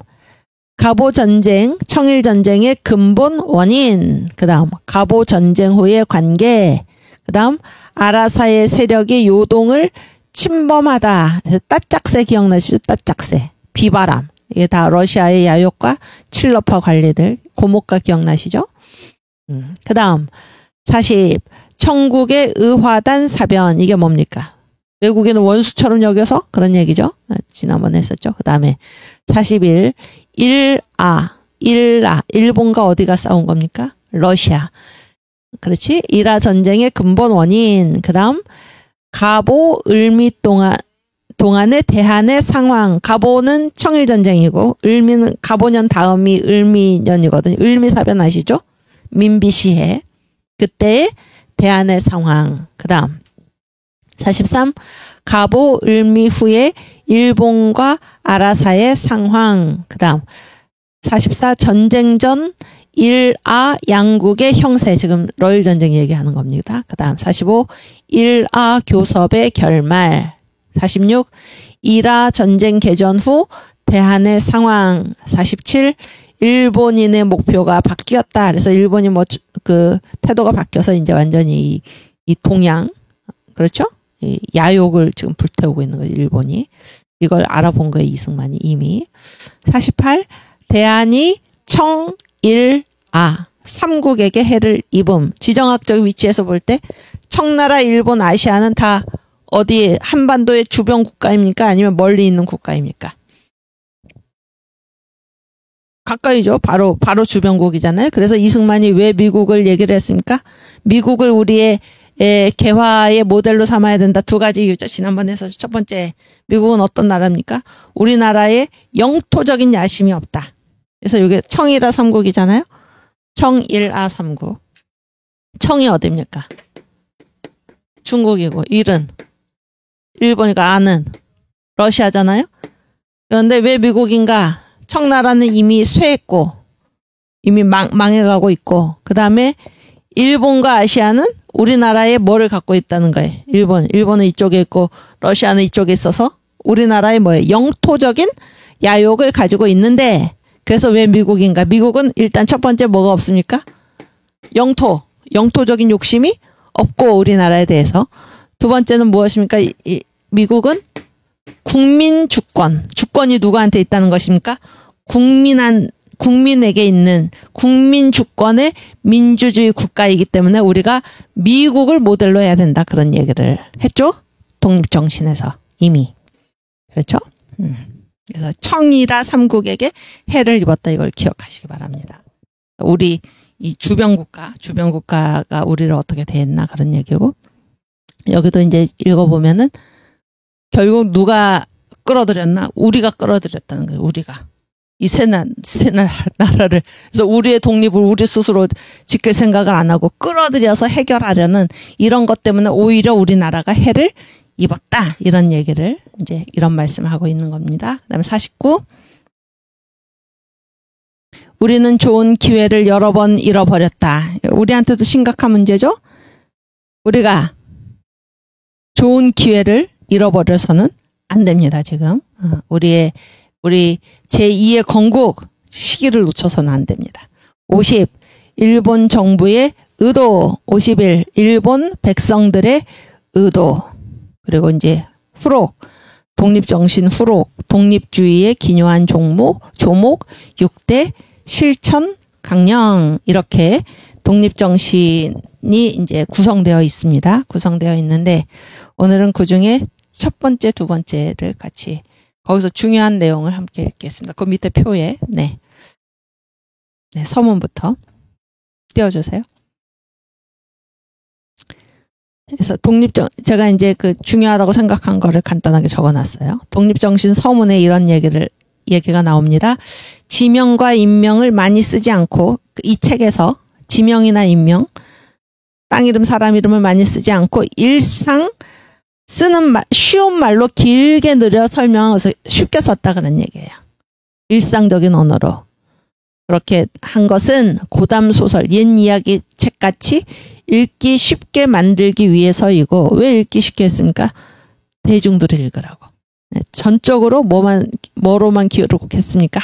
갑오 전쟁, 청일 전쟁의 근본 원인. 그다음 갑오 전쟁 후의 관계. 그다음 아라사의 세력이 요동을 침범하다. 따짝새 기억나시죠? 따짝새. 비바람. 이게 다 러시아의 야욕과 칠러파 관리들. 고목가 기억나시죠? 그다음 40. 청국의 의화단 사변. 이게 뭡니까? 외국인은 원수처럼 여겨서 그런 얘기죠. 지난번에 했었죠. 그다음에 41. 일본과 어디가 싸운 겁니까? 러시아. 그렇지? 일화 전쟁의 근본 원인. 그다음 갑오 을미 동안의 대한의 상황. 갑오는 청일전쟁이고 을미는 갑오년 다음이 을미년이거든요. 을미사변 아시죠? 민비시해. 그때의 대한의 상황. 그다음 43. 갑오 을미 후에 일본과 아라사의 상황. 그다음 44. 전쟁 전 일아 양국의 형세. 지금 러일 전쟁 얘기하는 겁니다. 그다음 45. 일아 교섭의 결말. 46. 일아 전쟁 개전 후 대한의 상황. 47. 일본인의 목표가 바뀌었다. 그래서 일본이 태도가 바뀌어서 이제 완전히 이 동양, 그렇죠? 이 야욕을 지금 불태우고 있는 거예요, 일본이. 이걸 알아본 거예요, 이승만이 이미. 48. 대한이 청일아 삼국에게 해를 입음. 지정학적 위치에서 볼 때 청나라, 일본, 아시아는 다 어디 한반도의 주변 국가입니까? 아니면 멀리 있는 국가입니까? 가까이죠. 바로 주변국이잖아요. 그래서 이승만이 왜 미국을 얘기를 했습니까? 미국을 우리의 개화의 모델로 삼아야 된다. 두 가지 이유죠. 지난번에 해서 첫 번째, 미국은 어떤 나라입니까? 우리나라에 영토적인 야심이 없다. 그래서 이게 청일아 삼국이잖아요. 청일아 삼국. 청이 어디입니까? 중국이고 일은 일본이니까 아는 러시아잖아요. 그런데 왜 미국인가? 청나라는 이미 쇠했고 이미 망해가고 있고, 그 다음에 일본과 아시아는 우리나라에 뭐를 갖고 있다는 거예요. 일본은 이쪽에 있고 러시아는 이쪽에 있어서 우리나라의 영토적인 야욕을 가지고 있는데, 그래서 왜 미국인가? 미국은 일단 첫 번째 뭐가 없습니까? 영토적인 욕심이 없고 우리나라에 대해서. 두 번째는 무엇입니까? 미국은 국민 주권이 누구한테 있다는 것입니까? 국민에게 있는 국민 주권의 민주주의 국가이기 때문에 우리가 미국을 모델로 해야 된다. 그런 얘기를 했죠. 독립정신에서 이미. 그렇죠? 그래서 청일아 삼국에게 해를 입었다. 이걸 기억하시기 바랍니다. 우리 이 주변국가가 우리를 어떻게 대했나 그런 얘기고, 여기도 이제 읽어보면은 결국 누가 끌어들였나? 우리가 끌어들였다는 거예요. 우리가. 이 세 나라를. 그래서 우리의 독립을 우리 스스로 지킬 생각을 안 하고 끌어들여서 해결하려는 이런 것 때문에 오히려 우리나라가 해를 입었다. 이런 얘기를 이제 이런 말씀을 하고 있는 겁니다. 그다음에 49. 우리는 좋은 기회를 여러 번 잃어버렸다. 우리한테도 심각한 문제죠. 우리가 좋은 기회를 잃어버려서는 안 됩니다. 지금 우리 제2의 건국 시기를 놓쳐서는 안 됩니다. 50. 일본 정부의 의도. 51. 일본 백성들의 의도. 그리고 이제 후록. 독립정신 후록. 독립주의의 기묘한 조목. 6대 실천 강령. 이렇게 독립정신이 이제 구성되어 있습니다. 구성되어 있는데 오늘은 그중에 첫 번째, 두 번째를 같이 거기서 중요한 내용을 함께 읽겠습니다. 그 밑에 표에 네, 서문부터 띄워주세요. 그래서 제가 이제 그 중요하다고 생각한 거를 간단하게 적어놨어요. 독립정신 서문에 이런 얘기가 나옵니다. 지명과 인명을 많이 쓰지 않고 이 책에서 지명이나 인명, 땅 이름, 사람 이름을 많이 쓰지 않고 일상 쓰는 쉬운 말로 길게 늘려 설명해서 쉽게 썼다 그런 얘기예요. 일상적인 언어로. 그렇게 한 것은 고담소설, 옛 이야기 책같이 읽기 쉽게 만들기 위해서이고, 왜 읽기 쉽게 했습니까? 대중들을 읽으라고. 전적으로 뭐로만 기록했습니까?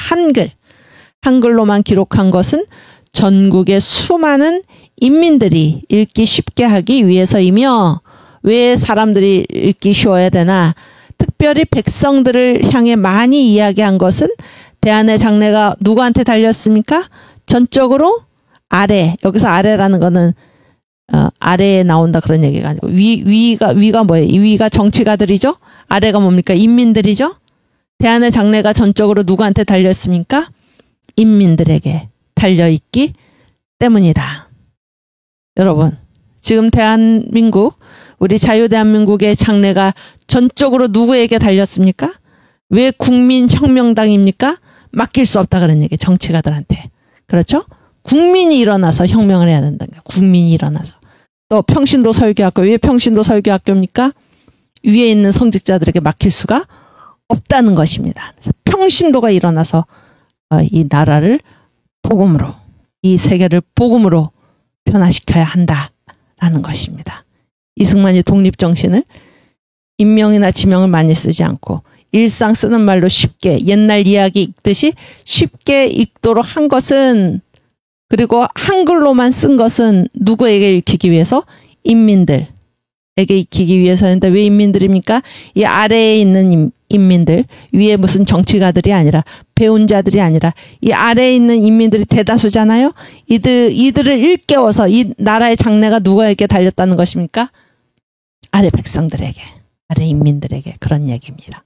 한글로만 기록한 것은 전국의 수많은 인민들이 읽기 쉽게 하기 위해서이며, 왜 사람들이 읽기 쉬워야 되나? 특별히 백성들을 향해 많이 이야기한 것은 대한의 장래가 누구한테 달렸습니까? 전적으로 아래, 여기서 아래라는 거는 아래에 나온다 그런 얘기가 아니고 위가 뭐예요? 위가 정치가들이죠? 아래가 뭡니까? 인민들이죠? 대한의 장래가 전적으로 누구한테 달렸습니까? 인민들에게 달려있기 때문이다. 여러분, 지금 대한민국, 우리 자유대한민국의 장래가 전적으로 누구에게 달렸습니까? 왜 국민혁명당입니까? 맡길 수 없다 그런 얘기, 정치가들한테. 그렇죠? 국민이 일어나서 혁명을 해야 된다는 거예요. 국민이 일어나서. 또 평신도 설교학교, 왜 평신도 설교학교입니까? 위에 있는 성직자들에게 맡길 수가 없다는 것입니다. 그래서 평신도가 일어나서 이 나라를 복음으로, 이 세계를 복음으로 변화시켜야 한다라는 것입니다. 이승만이 독립정신을 인명이나 지명을 많이 쓰지 않고 일상 쓰는 말로 쉽게, 옛날 이야기 읽듯이 쉽게 읽도록 한 것은, 그리고 한글로만 쓴 것은 누구에게 읽히기 위해서? 인민들에게 읽히기 위해서인데, 왜 인민들입니까? 이 아래에 있는 인민들, 위에 무슨 정치가들이 아니라, 배운 자들이 아니라 이 아래에 있는 인민들이 대다수잖아요. 이들을 일깨워서 이 나라의 장래가 누구에게 달렸다는 것입니까? 아래 백성들에게, 아래 인민들에게. 그런 얘기입니다.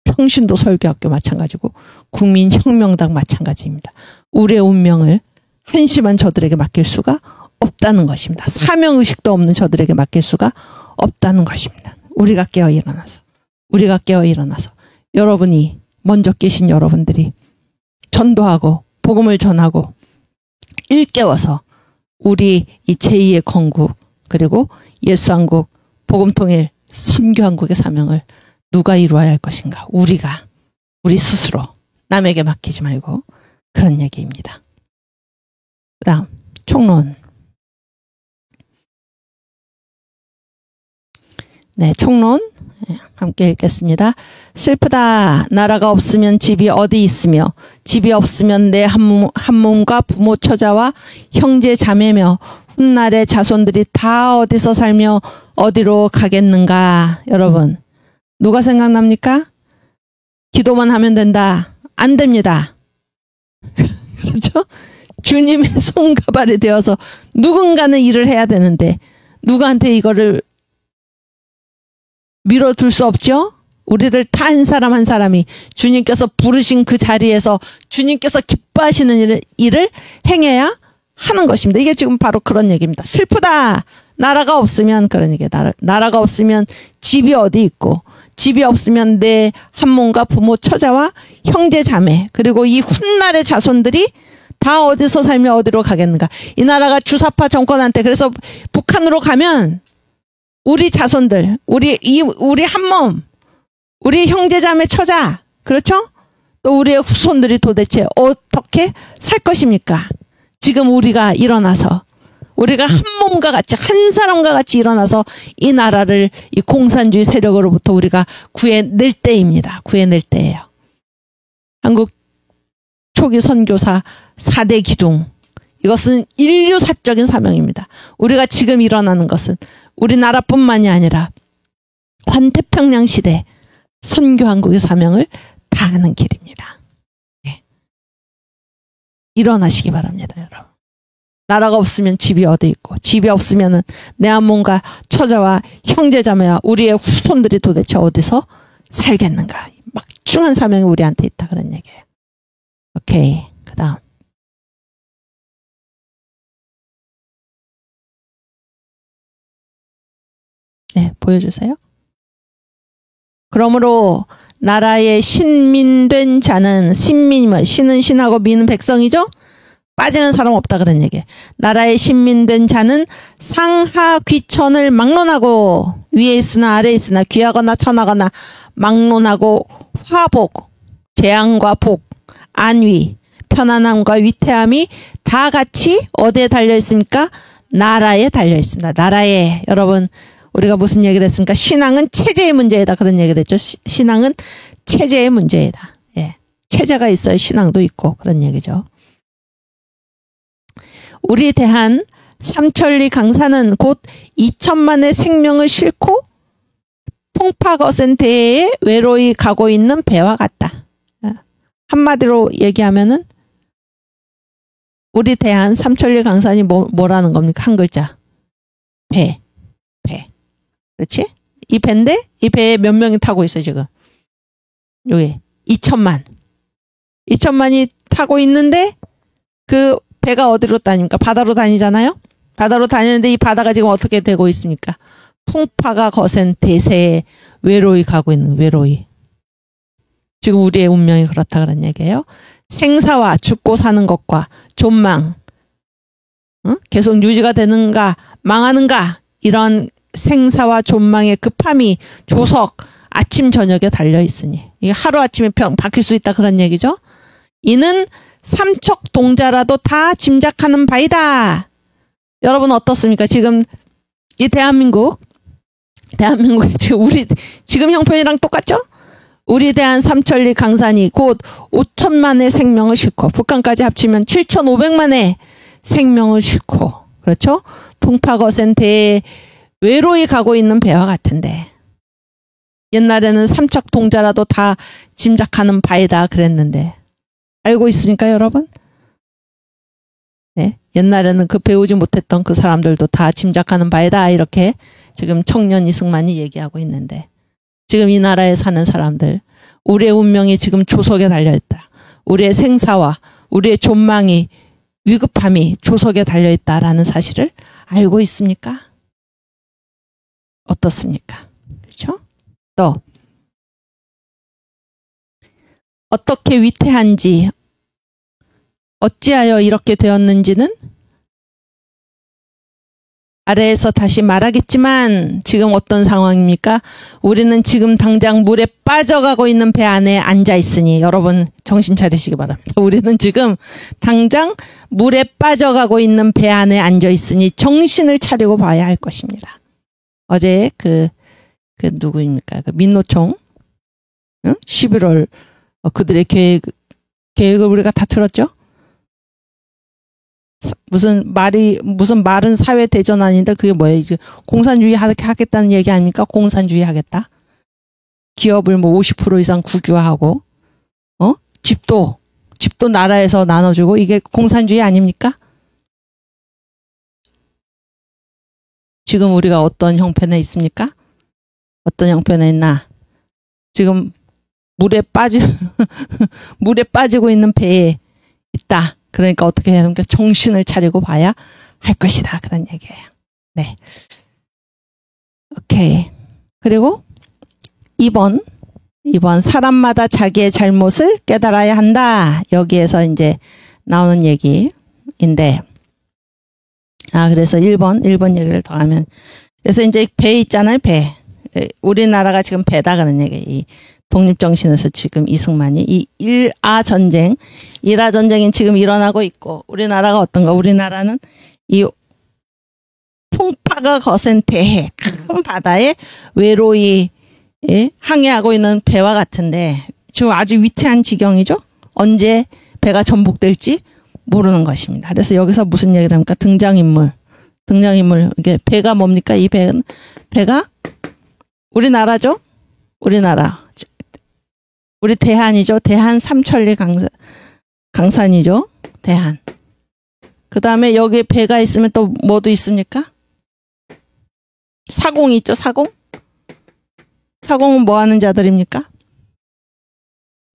평신도 설교학교 마찬가지고 국민혁명당 마찬가지입니다. 우리의 운명을 한심한 저들에게 맡길 수가 없다는 것입니다. 사명의식도 없는 저들에게 맡길 수가 없다는 것입니다. 우리가 깨어 일어나서 여러분이, 먼저 계신 여러분들이 전도하고 복음을 전하고 일깨워서 우리 이 제2의 건국, 그리고 예수한국, 복음통일, 선교한국의 사명을 누가 이루어야 할 것인가? 우리 스스로, 남에게 맡기지 말고. 그런 얘기입니다. 그 다음 총론. 네, 총론 함께 읽겠습니다. 슬프다. 나라가 없으면 집이 어디 있으며, 집이 없으면 내 한 몸과 부모 처자와 형제 자매며 훗날의 자손들이 다 어디서 살며 어디로 가겠는가. 여러분, 누가 생각납니까? 기도만 하면 된다. 안 됩니다. 그렇죠? 주님의 손가발이 되어서 누군가는 일을 해야 되는데, 누구한테 이거를 밀어둘 수 없죠? 우리들 다 한 사람 한 사람이 주님께서 부르신 그 자리에서 주님께서 기뻐하시는 일을 행해야 하는 것입니다. 이게 지금 바로 그런 얘기입니다. 슬프다. 나라가 없으면, 그런 얘기예요. 나라가 없으면 집이 어디 있고, 집이 없으면 내 한 몸과 부모 처자와 형제 자매, 그리고 이 훗날의 자손들이 다 어디서 살며 어디로 가겠는가. 이 나라가 주사파 정권한테, 그래서 북한으로 가면 우리 자손들, 우리 한 몸, 우리 형제 자매 처자, 그렇죠? 또 우리의 후손들이 도대체 어떻게 살 것입니까? 지금 우리가 일어나서, 우리가 한 몸과 같이, 한 사람과 같이 일어나서 이 나라를 이 공산주의 세력으로부터 우리가 구해낼 때입니다. 구해낼 때예요. 한국 초기 선교사 4대 기둥. 이것은 인류사적인 사명입니다. 우리가 지금 일어나는 것은 우리나라뿐만이 아니라 환태평양 시대 선교한국의 사명을 다하는 길입니다. 네. 일어나시기 바랍니다, 여러분. 나라가 없으면 집이 어디 있고, 집이 없으면은 내 한 몸과 처자와 형제자매와 우리의 후손들이 도대체 어디서 살겠는가. 막중한 사명이 우리한테 있다, 그런 얘기예요. 오케이, 그 다음. 네, 보여주세요. 그러므로 나라의 신민된 자는, 신은 신하고 민은 백성이죠? 빠지는 사람 없다, 그런 얘기예요. 나라의 신민된 자는 상하 귀천을 막론하고, 위에 있으나 아래에 있으나 귀하거나 천하거나 막론하고 화복, 재앙과 복, 안위, 편안함과 위태함이 다 같이 어디에 달려 있습니까? 나라에 달려 있습니다. 나라에. 여러분, 우리가 무슨 얘기를 했습니까? 신앙은 체제의 문제이다. 그런 얘기를 했죠. 신앙은 체제의 문제이다. 예. 체제가 있어야 신앙도 있고 그런 얘기죠. 우리 대한 삼천리 강사는 곧 2천만의 생명을 싣고 풍파거센 대해에 외로이 가고 있는 배와 같다. 한마디로 얘기하면은 우리 대한 삼천리 강산이 뭐라는 겁니까? 한 글자. 배. 그렇지? 이 배인데 이 배에 몇 명이 타고 있어 지금. 여기 2천만. 2천만이 타고 있는데 그 배가 어디로 다닙니까? 바다로 다니잖아요? 바다로 다니는데 이 바다가 지금 어떻게 되고 있습니까? 풍파가 거센 대세에 외로이 가고 있는 외로이. 지금 우리의 운명이 그렇다 그런 얘기예요. 생사와 죽고 사는 것과 존망, 계속 유지가 되는가 망하는가 이런 생사와 존망의 급함이 조석 아침 저녁에 달려 있으니 이게 하루아침에 바뀔 수 있다 그런 얘기죠. 이는 삼척 동자라도 다 짐작하는 바이다. 여러분 어떻습니까? 지금 이 대한민국에 지금 형편이랑 똑같죠? 우리 대한 삼천리 강산이 곧 5천만의 생명을 싣고 북한까지 합치면 7,500만의 생명을 싣고 그렇죠? 풍파거센 대에 외로이 가고 있는 배와 같은데 옛날에는 삼척 동자라도 다 짐작하는 바이다 그랬는데 알고 있습니까 여러분? 네, 옛날에는 그 배우지 못했던 그 사람들도 다 짐작하는 바이다 이렇게 지금 청년 이승만이 얘기하고 있는데 지금 이 나라에 사는 사람들 우리의 운명이 지금 조석에 달려있다. 우리의 생사와 우리의 존망이 위급함이 조석에 달려있다라는 사실을 알고 있습니까? 어떻습니까? 그렇죠? 또 어떻게 위태한지 어찌하여 이렇게 되었는지는 아래에서 다시 말하겠지만 지금 어떤 상황입니까? 우리는 지금 당장 물에 빠져가고 있는 배 안에 앉아 있으니 여러분 정신 차리시기 바랍니다. 우리는 지금 당장 물에 빠져가고 있는 배 안에 앉아 있으니 정신을 차리고 봐야 할 것입니다. 어제 그 누구입니까? 그 민노총 11월 그들의 계획을 우리가 다 들었죠? 무슨 말은 사회 대전 아닌데 그게 뭐예요? 이제 공산주의 하겠다는 얘기 아닙니까? 공산주의 하겠다. 기업을 뭐 50% 이상 국유화하고, 집도 나라에서 나눠주고 이게 공산주의 아닙니까? 지금 우리가 어떤 형편에 있습니까? 어떤 형편에 있나? 지금 물에 빠지고 있는 배에 있다. 그러니까 어떻게 해야 합니까? 정신을 차리고 봐야 할 것이다. 그런 얘기예요. 네. 오케이. 그리고 2번 사람마다 자기의 잘못을 깨달아야 한다. 여기에서 이제 나오는 얘기인데 그래서 1번 얘기를 더 하면 그래서 이제 배 있잖아요. 배. 우리나라가 지금 배다 그런 얘기. 이 독립정신에서 지금 이승만이 이 일아 전쟁이 지금 일어나고 있고 우리나라가 어떤가? 우리나라는 이 풍파가 거센 대해 큰 바다에 외로이 항해하고 있는 배와 같은데 지금 아주 위태한 지경이죠. 언제 배가 전복될지 모르는 것입니다. 그래서 여기서 무슨 얘기를 합니까? 등장인물 이게 배가 뭡니까? 이 배가 우리나라죠. 우리나라. 우리 대한이죠. 대한 삼천리 강산이죠. 대한. 그 다음에 여기 배가 있으면 또 뭐도 있습니까? 사공이 있죠. 사공은 뭐 하는 자들입니까?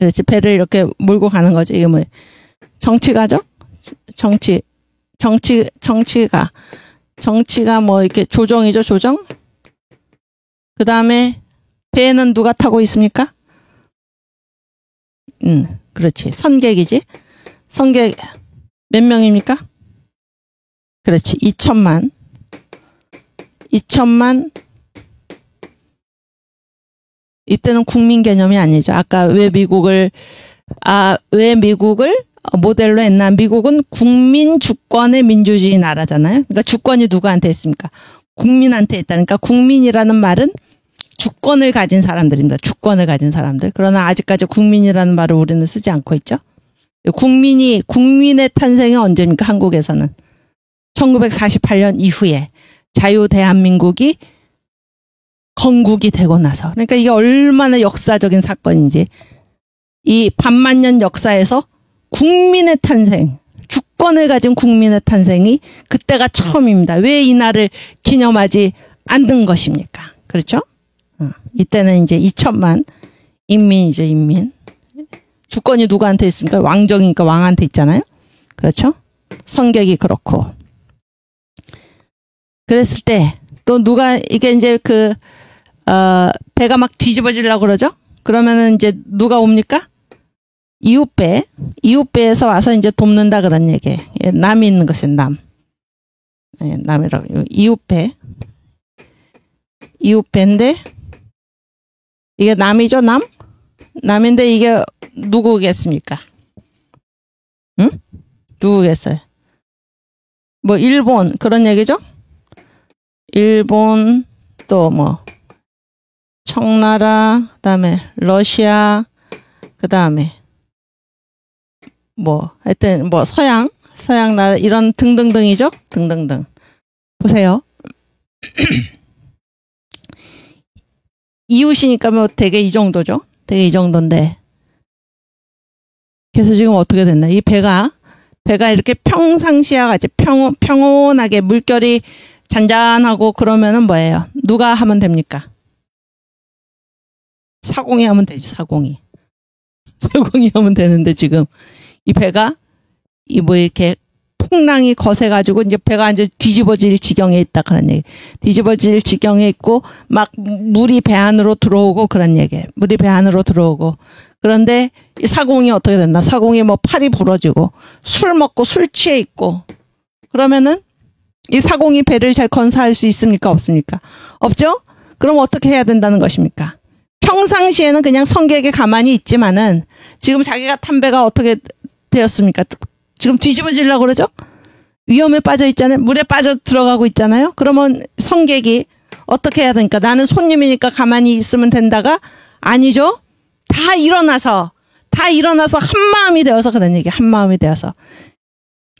그렇지. 배를 이렇게 몰고 가는 거죠. 이게 뭐 정치가죠? 정치가 뭐 이렇게 조정이죠. 조정. 그 다음에 배에는 누가 타고 있습니까? 그렇지. 선객이지. 선객 몇 명입니까? 그렇지. 2천만. 이때는 국민 개념이 아니죠. 아까 왜 미국을 모델로 했나? 미국은 국민 주권의 민주주의 나라잖아요. 그러니까 주권이 누구한테 있습니까? 국민한테 있다니까 국민이라는 말은 주권을 가진 사람들입니다. 주권을 가진 사람들. 그러나 아직까지 국민이라는 말을 우리는 쓰지 않고 있죠. 국민의 탄생이 언제입니까? 한국에서는 1948년 이후에 자유 대한민국이 건국이 되고 나서. 그러니까 이게 얼마나 역사적인 사건인지. 이 반만년 역사에서 국민의 탄생, 주권을 가진 국민의 탄생이 그때가 처음입니다. 왜 이 날을 기념하지 않는 것입니까? 그렇죠? 이때는 이제 2천만 인민이죠, 인민. 주권이 누구한테 있습니까? 왕정이니까 왕한테 있잖아요. 그렇죠? 성격이 그렇고. 그랬을 때 또 누가 이게 이제 배가 막 뒤집어지려고 그러죠? 그러면은 이제 누가 옵니까? 이웃배에서 와서 이제 돕는다 그런 얘기. 남이 있는 것은 남. 남이라고. 이웃배인데 이게 남이죠, 남? 남인데 이게 누구겠습니까? 응? 누구겠어요? 뭐 일본 그런 얘기죠? 일본 또 뭐 청나라 그다음에 러시아 그다음에 뭐 하여튼 뭐 서양 나라 이런 등등등이죠. 등등등. 보세요. 이웃이니까 뭐 되게 이 정도죠. 되게 이 정도인데. 그래서 지금 어떻게 됐나? 이 배가 이렇게 평상시와 같이 평온하게 물결이 잔잔하고 그러면은 뭐예요? 누가 하면 됩니까? 사공이 하면 되지, 사공이 하면 되는데 지금 이 배가 뭐 이렇게 풍랑이 거세가지고 이제 배가 이제 뒤집어질 지경에 있다 그런 얘기. 뒤집어질 지경에 있고 막 물이 배 안으로 들어오고 그런 얘기. 물이 배 안으로 들어오고. 그런데 이 사공이 어떻게 된다? 사공이 뭐 팔이 부러지고 술 먹고 술 취해 있고 그러면은 이 사공이 배를 잘 건사할 수 있습니까? 없습니까? 없죠? 그럼 어떻게 해야 된다는 것입니까? 평상시에는 그냥 성객이 가만히 있지만은 지금 자기가 탄 배가 어떻게 되었습니까? 지금 뒤집어지려고 그러죠? 위험에 빠져 있잖아요. 물에 빠져 들어가고 있잖아요. 그러면 성객이 어떻게 해야 되니까? 나는 손님이니까 가만히 있으면 된다가 아니죠? 다 일어나서 한마음이 되어서 그런 얘기. 한마음이 되어서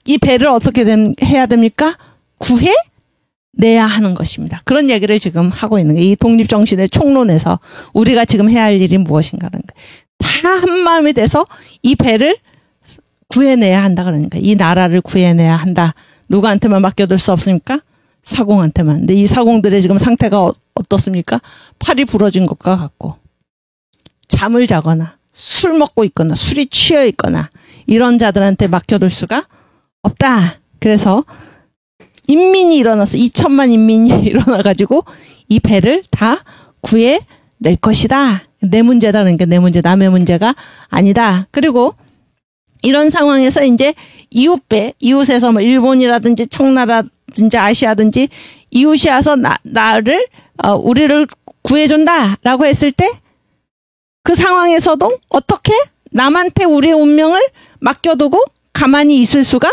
이 배를 어떻게 해야 됩니까? 구해내야 하는 것입니다. 그런 얘기를 지금 하고 있는 거예요. 이 독립정신의 총론에서 우리가 지금 해야 할 일이 무엇인가라는 거예요. 다 한마음이 돼서 이 배를 구해내야 한다 그러니까 이 나라를 구해내야 한다. 누구한테만 맡겨둘 수 없습니까? 사공한테만. 근데 이 사공들의 지금 상태가 어떻습니까? 팔이 부러진 것과 같고 잠을 자거나 술 먹고 있거나 술이 취해 있거나 이런 자들한테 맡겨둘 수가 없다. 그래서 인민이 일어나서 2천만 인민이 일어나가지고 이 배를 다 구해낼 것이다. 내 문제다. 그러니까 내 문제, 남의 문제가 아니다. 그리고 이런 상황에서 이제 이웃에서 뭐 일본이라든지 청나라든지 아시아든지 이웃이 와서 우리를 구해준다라고 했을 때 그 상황에서도 어떻게 남한테 우리의 운명을 맡겨두고 가만히 있을 수가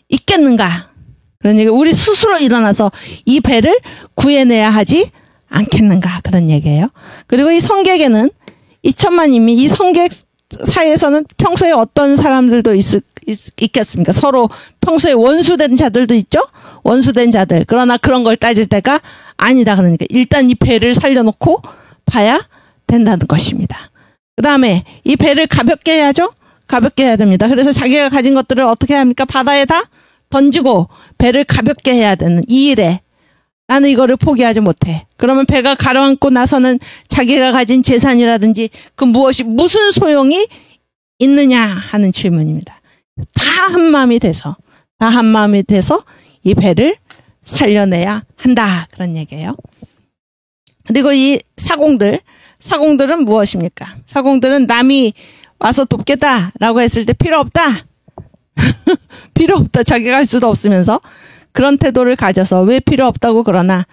있겠는가? 그런 얘기. 우리 스스로 일어나서 이 배를 구해내야 하지 않겠는가? 그런 얘기예요. 그리고 이 성객에는 2천만 인민, 이 성객 사이에서는 평소에 어떤 사람들도 있겠습니까? 서로 평소에 원수된 자들도 있죠? 원수된 자들. 그러나 그런 걸 따질 때가 아니다. 그러니까 일단 이 배를 살려놓고 봐야 된다는 것입니다. 그 다음에 이 배를 가볍게 해야죠? 가볍게 해야 됩니다. 그래서 자기가 가진 것들을 어떻게 해야 합니까? 바다에다 던지고 배를 가볍게 해야 되는 이 일에 나는 이거를 포기하지 못해. 그러면 배가 가라앉고 나서는 자기가 가진 재산이라든지 그 무슨 소용이 있느냐 하는 질문입니다. 다 한마음이 돼서 이 배를 살려내야 한다. 그런 얘기예요. 그리고 이 사공들은 무엇입니까? 사공들은 남이 와서 돕겠다라고 했을 때 필요 없다. 필요 없다. 자기가 할 수도 없으면서 그런 태도를 가져서 왜 필요 없다고 그러나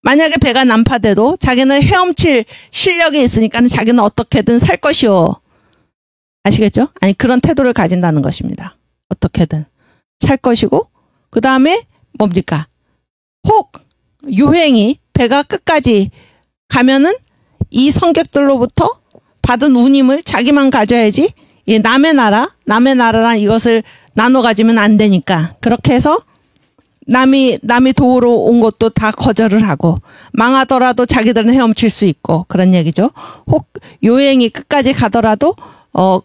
만약에 배가 난파돼도 자기는 헤엄칠 실력이 있으니까 자기는 어떻게든 살 것이오. 아시겠죠? 아니, 그런 태도를 가진다는 것입니다. 어떻게든 살 것이고, 그 다음에 뭡니까? 혹 유행이 배가 끝까지 가면은 이 성격들로부터 받은 운임을 자기만 가져야지, 이 남의 나라랑 이것을 나눠 가지면 안 되니까, 그렇게 해서 남이 도우러 온 것도 다 거절을 하고, 망하더라도 자기들은 헤엄칠 수 있고, 그런 얘기죠. 혹 요행이 끝까지 가더라도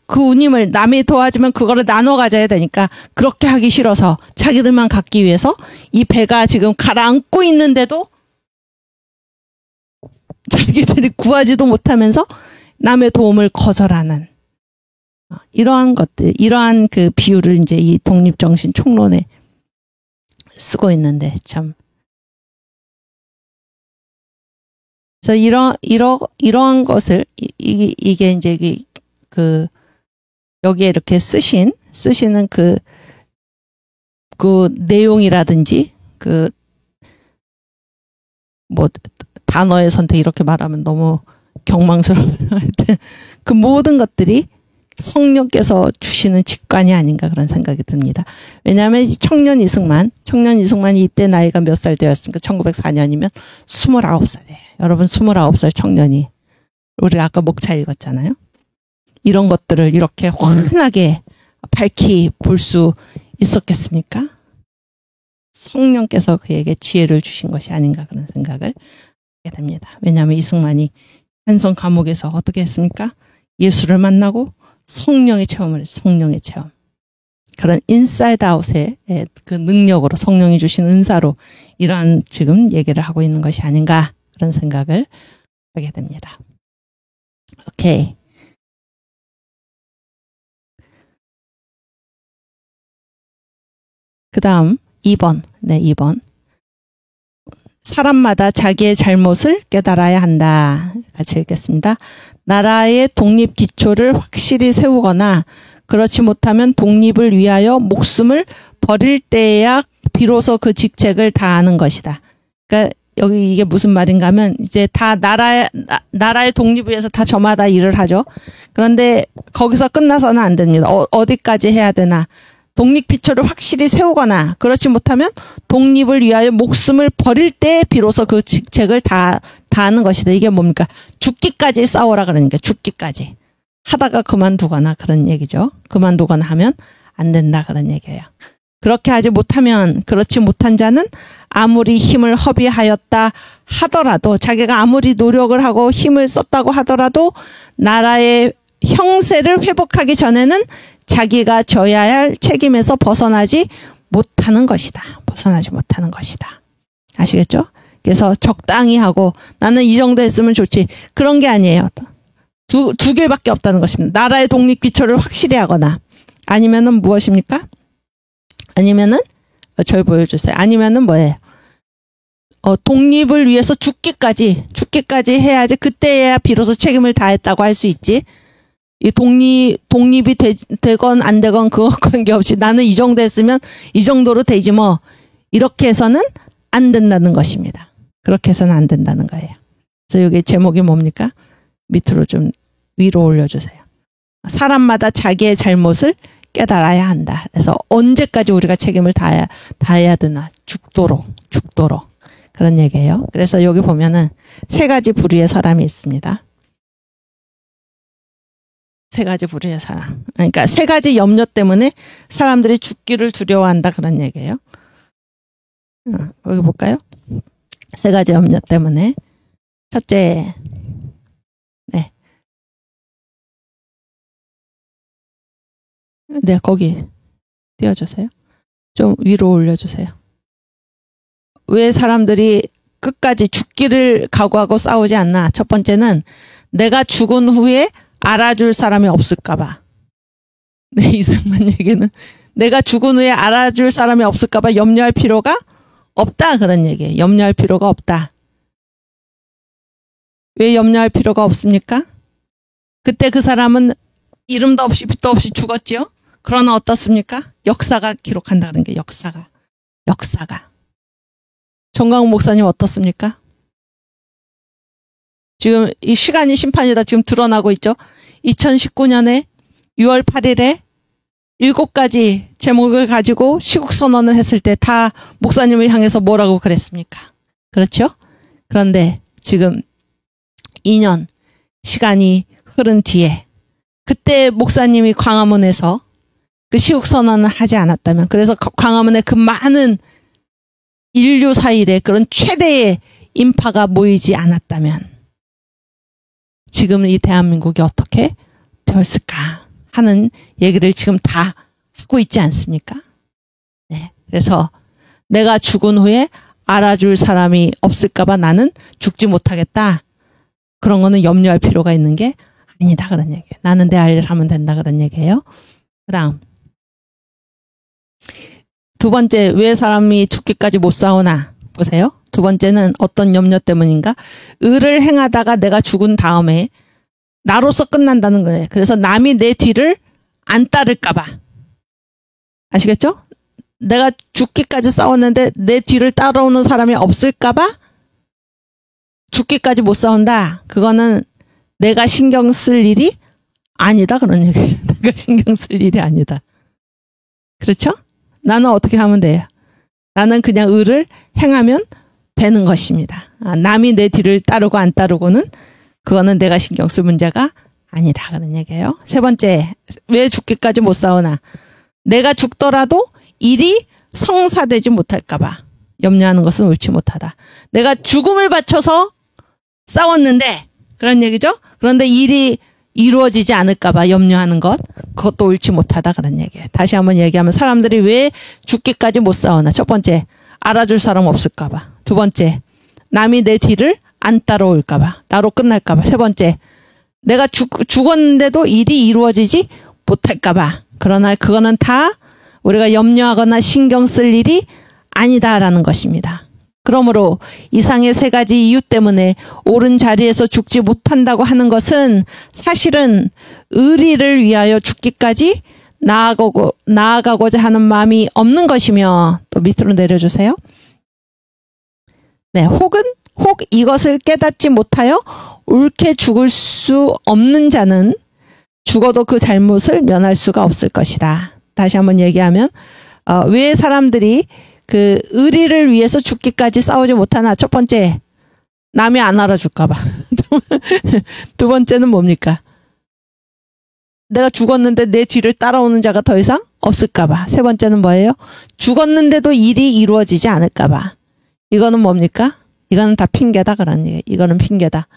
그 운임을 남이 도와주면 그거를 나눠 가져야 되니까, 그렇게 하기 싫어서 자기들만 갖기 위해서 이 배가 지금 가라앉고 있는데도 자기들이 구하지도 못하면서 남의 도움을 거절하는, 이러한 것들, 이러한 그 비유를 이제 이 독립정신 총론에 쓰고 있는데, 참. 그래서 이러한 것을, 이게 이제 여기에 이렇게 쓰시는 그 내용이라든지, 단어의 선택 이렇게 말하면 너무 경망스러운, 그 모든 것들이 성령께서 주시는 직관이 아닌가 그런 생각이 듭니다. 왜냐하면 청년 이승만이 이때 나이가 몇 살 되었습니까? 1904년이면 29살이에요. 여러분 29살 청년이, 우리 아까 목차 읽었잖아요. 이런 것들을 이렇게 환하게 밝히 볼 수 있었겠습니까? 성령께서 그에게 지혜를 주신 것이 아닌가 그런 생각을 하게 됩니다. 왜냐하면 이승만이 한성 감옥에서 어떻게 했습니까? 예수를 만나고 성령의 체험. 그런 인사이드 아웃의 그 능력으로, 성령이 주신 은사로 이러한 지금 얘기를 하고 있는 것이 아닌가 그런 생각을 하게 됩니다. 오케이. 그 다음 2번. 네, 2번. 사람마다 자기의 잘못을 깨달아야 한다. 같이 읽겠습니다. 나라의 독립 기초를 확실히 세우거나 그렇지 못하면 독립을 위하여 목숨을 버릴 때에야 비로소 그 직책을 다하는 것이다. 그러니까 여기 이게 무슨 말인가 하면, 이제 다 나라의 독립을 위해서 다 저마다 일을 하죠. 그런데 거기서 끝나서는 안 됩니다. 어디까지 해야 되나? 독립 기초를 확실히 세우거나 그렇지 못하면 독립을 위하여 목숨을 버릴 때 비로소 그 직책을 다하는 것이다. 이게 뭡니까? 죽기까지 싸우라 그러니까, 죽기까지. 하다가 그만두거나 그런 얘기죠. 그만두거나 하면 안 된다 그런 얘기예요. 그렇게 하지 못하면, 그렇지 못한 자는 아무리 힘을 허비하였다 하더라도, 자기가 아무리 노력을 하고 힘을 썼다고 하더라도 나라의 형세를 회복하기 전에는 자기가 져야 할 책임에서 벗어나지 못하는 것이다. 아시겠죠? 그래서 적당히 하고, 나는 이 정도 했으면 좋지, 그런 게 아니에요. 두 개밖에 없다는 것입니다. 나라의 독립 기초를 확실히 하거나, 아니면은 무엇입니까? 아니면은 저희 보여주세요. 아니면은 뭐예요? 독립을 위해서 죽기까지 해야지, 그때야 비로소 책임을 다했다고 할 수 있지. 이 독립이 되건 안 되건 그거 관계없이 나는 이 정도 했으면 이 정도로 되지 뭐, 이렇게 해서는 안 된다는 것입니다. 그렇게 해서는 안 된다는 거예요. 그래서 여기 제목이 뭡니까? 밑으로 좀 위로 올려주세요. 사람마다 자기의 잘못을 깨달아야 한다. 그래서 언제까지 우리가 책임을 다해야 되나? 죽도록. 그런 얘기예요. 그래서 여기 보면은 세 가지 부류의 사람이 있습니다. 세 가지 부류의 사람. 그러니까 세 가지 염려 때문에 사람들이 죽기를 두려워한다 그런 얘기예요. 여기 볼까요? 세 가지 염려 때문에. 첫째, 네, 거기 띄워주세요. 좀 위로 올려주세요. 왜 사람들이 끝까지 죽기를 각오하고 싸우지 않나? 첫 번째는 내가 죽은 후에 알아줄 사람이 없을까봐. 네, 이승만 얘기는 내가 죽은 후에 알아줄 사람이 없을까봐 염려할 필요가 없다 그런 얘기예요. 염려할 필요가 없다. 왜 염려할 필요가 없습니까? 그때 그 사람은 이름도 없이 빛도 없이 죽었지요. 그러나 어떻습니까? 역사가 기록한다 그런 게, 역사가. 정광훈 목사님 어떻습니까? 지금 이 시간이 심판이다 지금 드러나고 있죠. 2019년에 6월 8일에 7가지 제목을 가지고 시국 선언을 했을 때 다 목사님을 향해서 뭐라고 그랬습니까? 그렇죠? 그런데 지금 2년 시간이 흐른 뒤에 그때 목사님이 광화문에서 그 시국 선언을 하지 않았다면, 그래서 광화문에 그 많은 인류 사이에 그런 최대의 인파가 모이지 않았다면 지금 이 대한민국이 어떻게 되었을까 하는 얘기를 지금 다 하고 있지 않습니까? 네. 그래서 내가 죽은 후에 알아줄 사람이 없을까봐 나는 죽지 못하겠다. 그런 거는 염려할 필요가 있는 게 아니다. 그런 얘기예요. 나는 내 할 일 하면 된다. 그런 얘기예요. 그 다음. 두 번째, 왜 사람이 죽기까지 못 싸우나? 보세요. 두 번째는 어떤 염려 때문인가? 의를 행하다가 내가 죽은 다음에 나로서 끝난다는 거예요. 그래서 남이 내 뒤를 안 따를까봐. 아시겠죠? 내가 죽기까지 싸웠는데 내 뒤를 따라오는 사람이 없을까봐 죽기까지 못 싸운다. 그거는 내가 신경 쓸 일이 아니다. 그런 얘기예요. 내가 신경 쓸 일이 아니다. 그렇죠? 나는 어떻게 하면 돼요? 나는 그냥 의를 행하면 되는 것입니다. 남이 내 뒤를 따르고 안 따르고는 그거는 내가 신경 쓸 문제가 아니다. 그런 얘기예요. 세 번째, 왜 죽기까지 못 싸우나? 내가 죽더라도 일이 성사되지 못할까봐 염려하는 것은 옳지 못하다. 내가 죽음을 바쳐서 싸웠는데, 그런 얘기죠? 그런데 일이 이루어지지 않을까봐 염려하는 것, 그것도 옳지 못하다. 그런 얘기예요. 다시 한번 얘기하면 사람들이 왜 죽기까지 못 싸우나? 첫 번째, 알아줄 사람 없을까봐. 두 번째, 남이 내 뒤를 안 따라올까봐. 나로 끝날까봐. 세 번째, 내가 죽었는데도 일이 이루어지지 못할까봐. 그러나 그거는 다 우리가 염려하거나 신경 쓸 일이 아니다라는 것입니다. 그러므로 이상의 세 가지 이유 때문에 옳은 자리에서 죽지 못한다고 하는 것은 사실은 의리를 위하여 죽기까지 나아가고자 하는 마음이 없는 것이며, 또 밑으로 내려주세요. 네, 혹 이것을 깨닫지 못하여 옳게 죽을 수 없는 자는 죽어도 그 잘못을 면할 수가 없을 것이다. 다시 한번 얘기하면 왜 사람들이 그 의리를 위해서 죽기까지 싸우지 못하나? 첫 번째, 남이 안 알아줄까 봐. 두 번째는 뭡니까? 내가 죽었는데 내 뒤를 따라오는 자가 더 이상 없을까 봐. 세 번째는 뭐예요? 죽었는데도 일이 이루어지지 않을까 봐. 이거는 뭡니까? 이거는 다 핑계다. 그런 얘기. 이거는 핑계다.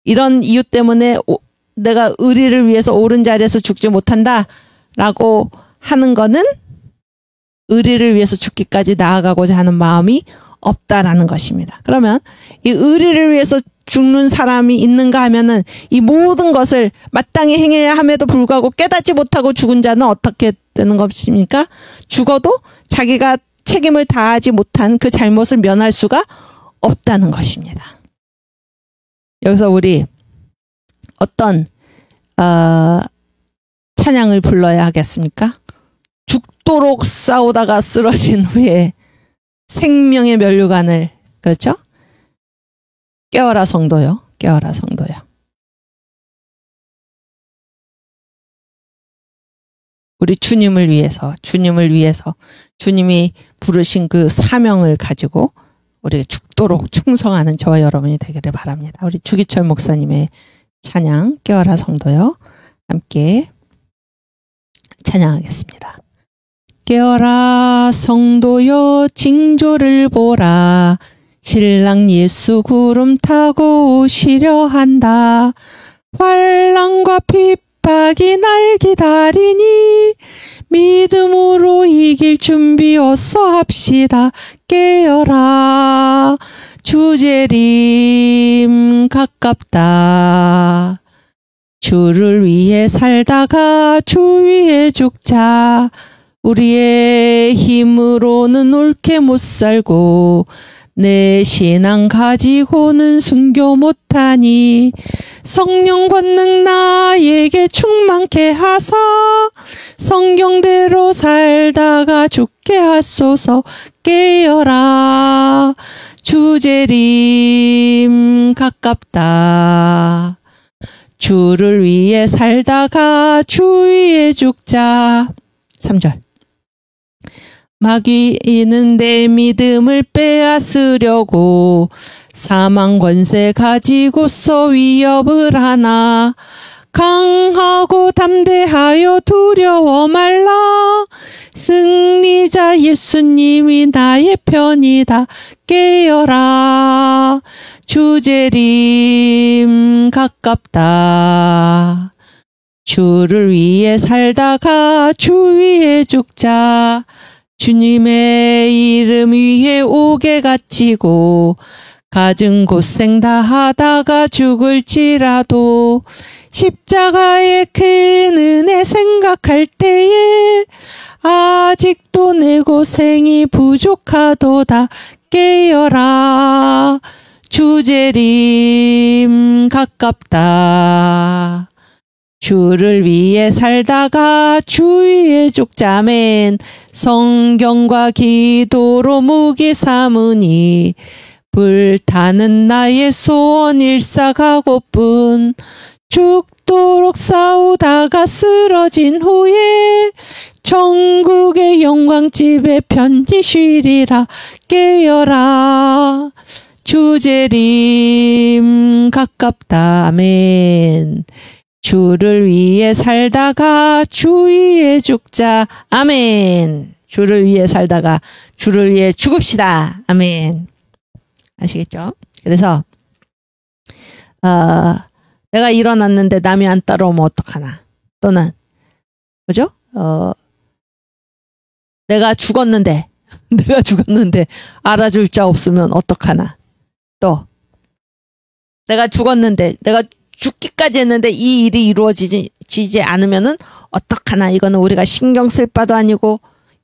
이런 이유 때문에 내가 의리를 위해서 옳은 자리에서 죽지 못한다라고 하는 거는 의리를 위해서 죽기까지 나아가고자 하는 마음이 없다라는 것입니다. 그러면 이 의리를 위해서 죽는 사람이 있는가 하면은 이 모든 것을 마땅히 행해야 함에도 불구하고 깨닫지 못하고 죽은 자는 어떻게 되는 것입니까? 죽어도 자기가 책임을 다하지 못한 그 잘못을 면할 수가 없다는 것입니다. 여기서 우리 어떤 찬양을 불러야 하겠습니까? 죽도록 싸우다가 쓰러진 후에 생명의 면류관을, 그렇죠? 깨어라 성도요. 깨어라 성도요. 우리 주님을 위해서 주님이 부르신 그 사명을 가지고 우리가 죽도록 충성하는 저와 여러분이 되기를 바랍니다. 우리 주기철 목사님의 찬양 깨어라 성도요. 함께 찬양하겠습니다. 깨어라 성도여 징조를 보라. 신랑 예수 구름 타고 오시려 한다. 환난과 핍박이 날 기다리니 믿음으로 이길 준비 어서 합시다. 깨어라 주재림 가깝다. 주를 위해 살다가 주 위에 죽자. 우리의 힘으로는 옳게 못 살고 내 신앙 가지고는 순교 못하니 성령 권능 나에게 충만케 하사 성경대로 살다가 죽게 하소서. 깨어라 주재림 가깝다. 주를 위해 살다가 주 위에 죽자. 3절. 마귀는 내 믿음을 빼앗으려고 사망 권세 가지고서 위협을 하나. 강하고 담대하여 두려워 말라. 승리자 예수님이 나의 편이다. 깨어라. 주재림 가깝다. 주를 위해 살다가 주 위에 죽자. 주님의 이름 위에 옥에 갇히고 갖은 고생 다 하다가 죽을지라도 십자가의 큰 은혜 생각할 때에 아직도 내 고생이 부족하도다. 깨어라. 주재림 가깝다. 주를 위해 살다가 주 위에 죽자. 아멘. 성경과 기도로 무기 삼으니 불타는 나의 소원 일사가고뿐. 죽도록 싸우다가 쓰러진 후에 천국의 영광집에 편히 쉬리라. 깨어라. 주재림 가깝다. 아멘. 주를 위해 살다가 주 위에 죽자. 아멘. 주를 위해 살다가 주를 위해 죽읍시다. 아멘. 아시겠죠? 그래서 내가 일어났는데 남이 안 따라오면 어떡하나. 또는 그죠? 내가 죽었는데 알아줄 자 없으면 어떡하나. 또 내가 죽었는데 내가 죽기까지 했는데 이 일이 이루어지지 않으면은 어떡하나. 이거는 우리가 신경 쓸 바도 아니고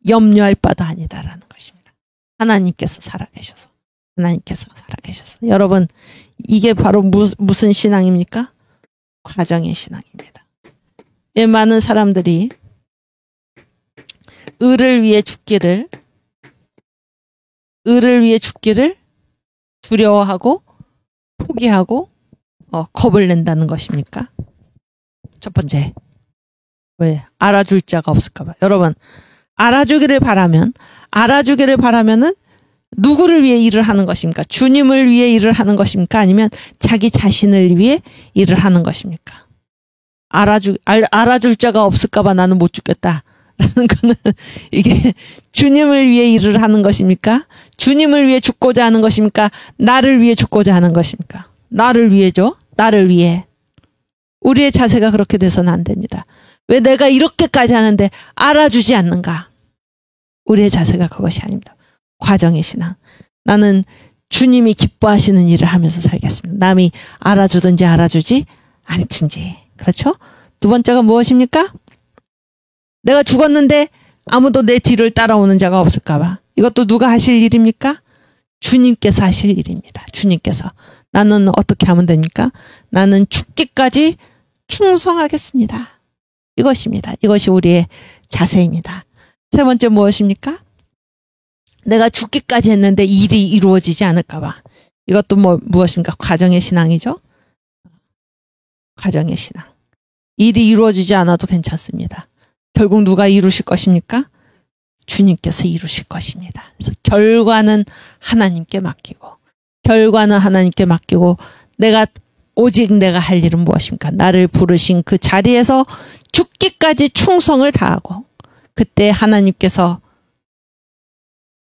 염려할 바도 아니다라는 것입니다. 하나님께서 살아계셔서. 여러분, 이게 바로 무슨 신앙입니까? 과정의 신앙입니다. 많은 사람들이 의를 위해 죽기를 두려워하고 포기하고 겁을 낸다는 것입니까? 첫 번째, 왜? 알아줄 자가 없을까봐. 여러분, 알아주기를 바라면은 누구를 위해 일을 하는 것입니까? 주님을 위해 일을 하는 것입니까? 아니면 자기 자신을 위해 일을 하는 것입니까? 알아줄 자가 없을까봐 나는 못 죽겠다. 라는 거는 이게 주님을 위해 일을 하는 것입니까? 주님을 위해 죽고자 하는 것입니까? 나를 위해 죽고자 하는 것입니까? 나를 위해죠. 나를 위해. 우리의 자세가 그렇게 돼서는 안 됩니다. 왜 내가 이렇게까지 하는데 알아주지 않는가? 우리의 자세가 그것이 아닙니다. 과정의 신앙. 나는 주님이 기뻐하시는 일을 하면서 살겠습니다. 남이 알아주든지 알아주지 않든지. 그렇죠? 두 번째가 무엇입니까? 내가 죽었는데 아무도 내 뒤를 따라오는 자가 없을까봐. 이것도 누가 하실 일입니까? 주님께서 하실 일입니다. 주님께서. 나는 어떻게 하면 됩니까? 나는 죽기까지 충성하겠습니다. 이것입니다. 이것이 우리의 자세입니다. 세 번째 무엇입니까? 내가 죽기까지 했는데 일이 이루어지지 않을까봐. 이것도 무엇입니까? 과정의 신앙이죠. 과정의 신앙. 일이 이루어지지 않아도 괜찮습니다. 결국 누가 이루실 것입니까? 주님께서 이루실 것입니다. 그래서 결과는 하나님께 맡기고 오직 내가 할 일은 무엇입니까? 나를 부르신 그 자리에서 죽기까지 충성을 다하고 그때 하나님께서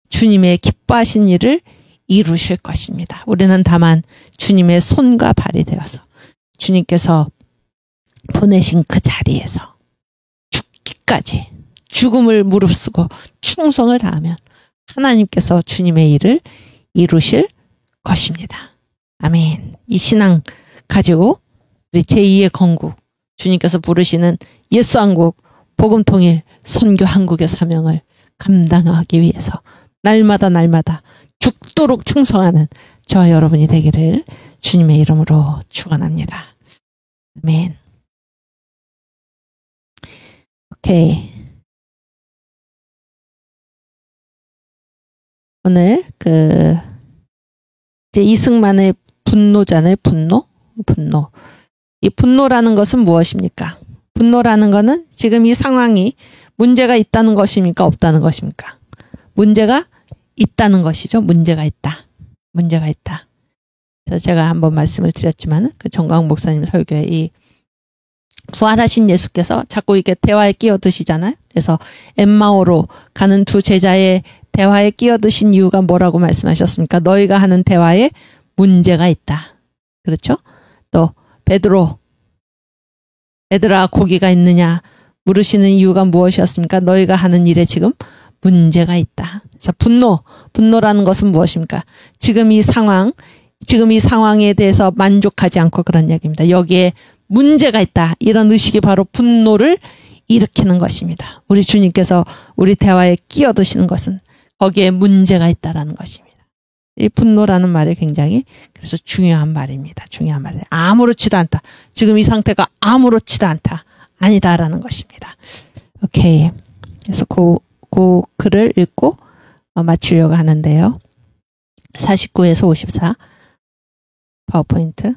주님의 기뻐하신 일을 이루실 것입니다. 우리는 다만 주님의 손과 발이 되어서 주님께서 보내신 그 자리에서 죽기까지 죽음을 무릅쓰고 충성을 다하면 하나님께서 주님의 일을 이루실 것입니다. 아멘. 이 신앙 가지고 우리 제2의 건국, 주님께서 부르시는 예수한국, 복음통일, 선교 한국의 사명을 감당하기 위해서 날마다 죽도록 충성하는 저와 여러분이 되기를 주님의 이름으로 축원합니다. 아멘. 오케이. 오늘 이제 이승만의 분노잖아요. 분노. 이 분노라는 것은 무엇입니까? 분노라는 것은 지금 이 상황이 문제가 있다는 것입니까? 없다는 것입니까? 문제가 있다는 것이죠. 문제가 있다. 문제가 있다. 그래서 제가 한번 말씀을 드렸지만 그 정광 목사님 설교에 이 부활하신 예수께서 자꾸 이렇게 대화에 끼어드시잖아요. 그래서 엠마오로 가는 두 제자의 대화에 끼어드신 이유가 뭐라고 말씀하셨습니까? 너희가 하는 대화에 문제가 있다. 그렇죠? 또 베드로아 고기가 있느냐 물으시는 이유가 무엇이었습니까? 너희가 하는 일에 지금 문제가 있다. 그래서 분노라는 것은 무엇입니까? 지금 이 상황에 대해서 만족하지 않고 그런 얘기입니다. 여기에 문제가 있다. 이런 의식이 바로 분노를 일으키는 것입니다. 우리 주님께서 우리 대화에 끼어드시는 것은 거기에 문제가 있다라는 것입니다. 이 분노라는 말이 굉장히 그래서 중요한 말입니다. 중요한 말이에요. 아무렇지도 않다. 지금 이 상태가 아무렇지도 않다. 아니다라는 것입니다. 오케이. 그래서 그 글을 읽고 마치려고 하는데요. 49에서 54 파워포인트.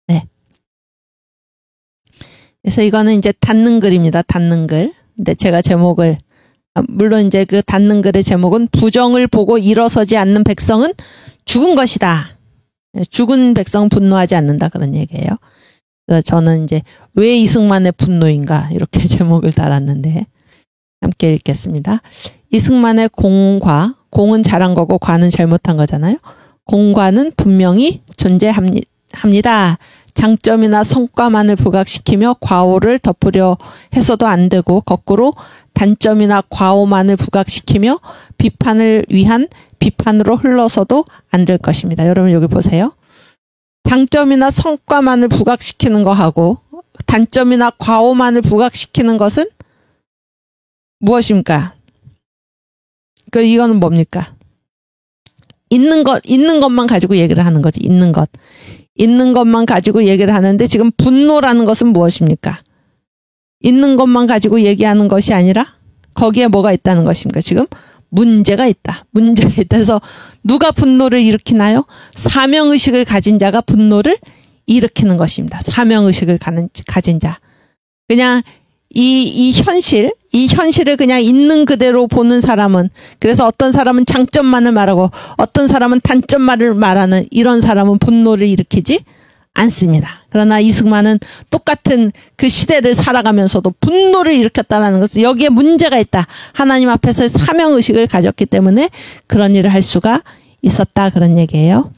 네. 그래서 이거는 이제 닫는 글입니다. 닫는 글. 근데 제가 제목을 물론 이제 그 닫는 글의 제목은 부정을 보고 일어서지 않는 백성은 죽은 것이다. 죽은 백성은 분노하지 않는다 그런 얘기예요. 그래서 저는 이제 왜 이승만의 분노인가 이렇게 제목을 달았는데 함께 읽겠습니다. 이승만의 공은 잘한 거고 과는 잘못한 거잖아요. 공과는 분명히 존재합니다. 장점이나 성과만을 부각시키며 과오를 덮으려 해서도 안 되고 거꾸로 단점이나 과오만을 부각시키며 비판을 위한 비판으로 흘러서도 안 될 것입니다. 여러분 여기 보세요. 장점이나 성과만을 부각시키는 거하고 단점이나 과오만을 부각시키는 것은 무엇입니까? 이거는 뭡니까? 있는 것만 가지고 얘기를 하는 거지. 있는 것만 가지고 얘기를 하는데 지금 분노라는 것은 무엇입니까? 있는 것만 가지고 얘기하는 것이 아니라 거기에 뭐가 있다는 것입니까? 지금 문제가 있다. 문제가 있다. 그래서 누가 분노를 일으키나요? 사명의식을 가진 자가 분노를 일으키는 것입니다. 사명의식을 가진 자. 그냥 이 현실을 그냥 있는 그대로 보는 사람은, 그래서 어떤 사람은 장점만을 말하고 어떤 사람은 단점만을 말하는 이런 사람은 분노를 일으키지 않습니다. 그러나 이승만은 똑같은 그 시대를 살아가면서도 분노를 일으켰다는 것은 여기에 문제가 있다. 하나님 앞에서 사명의식을 가졌기 때문에 그런 일을 할 수가 있었다. 그런 얘기예요.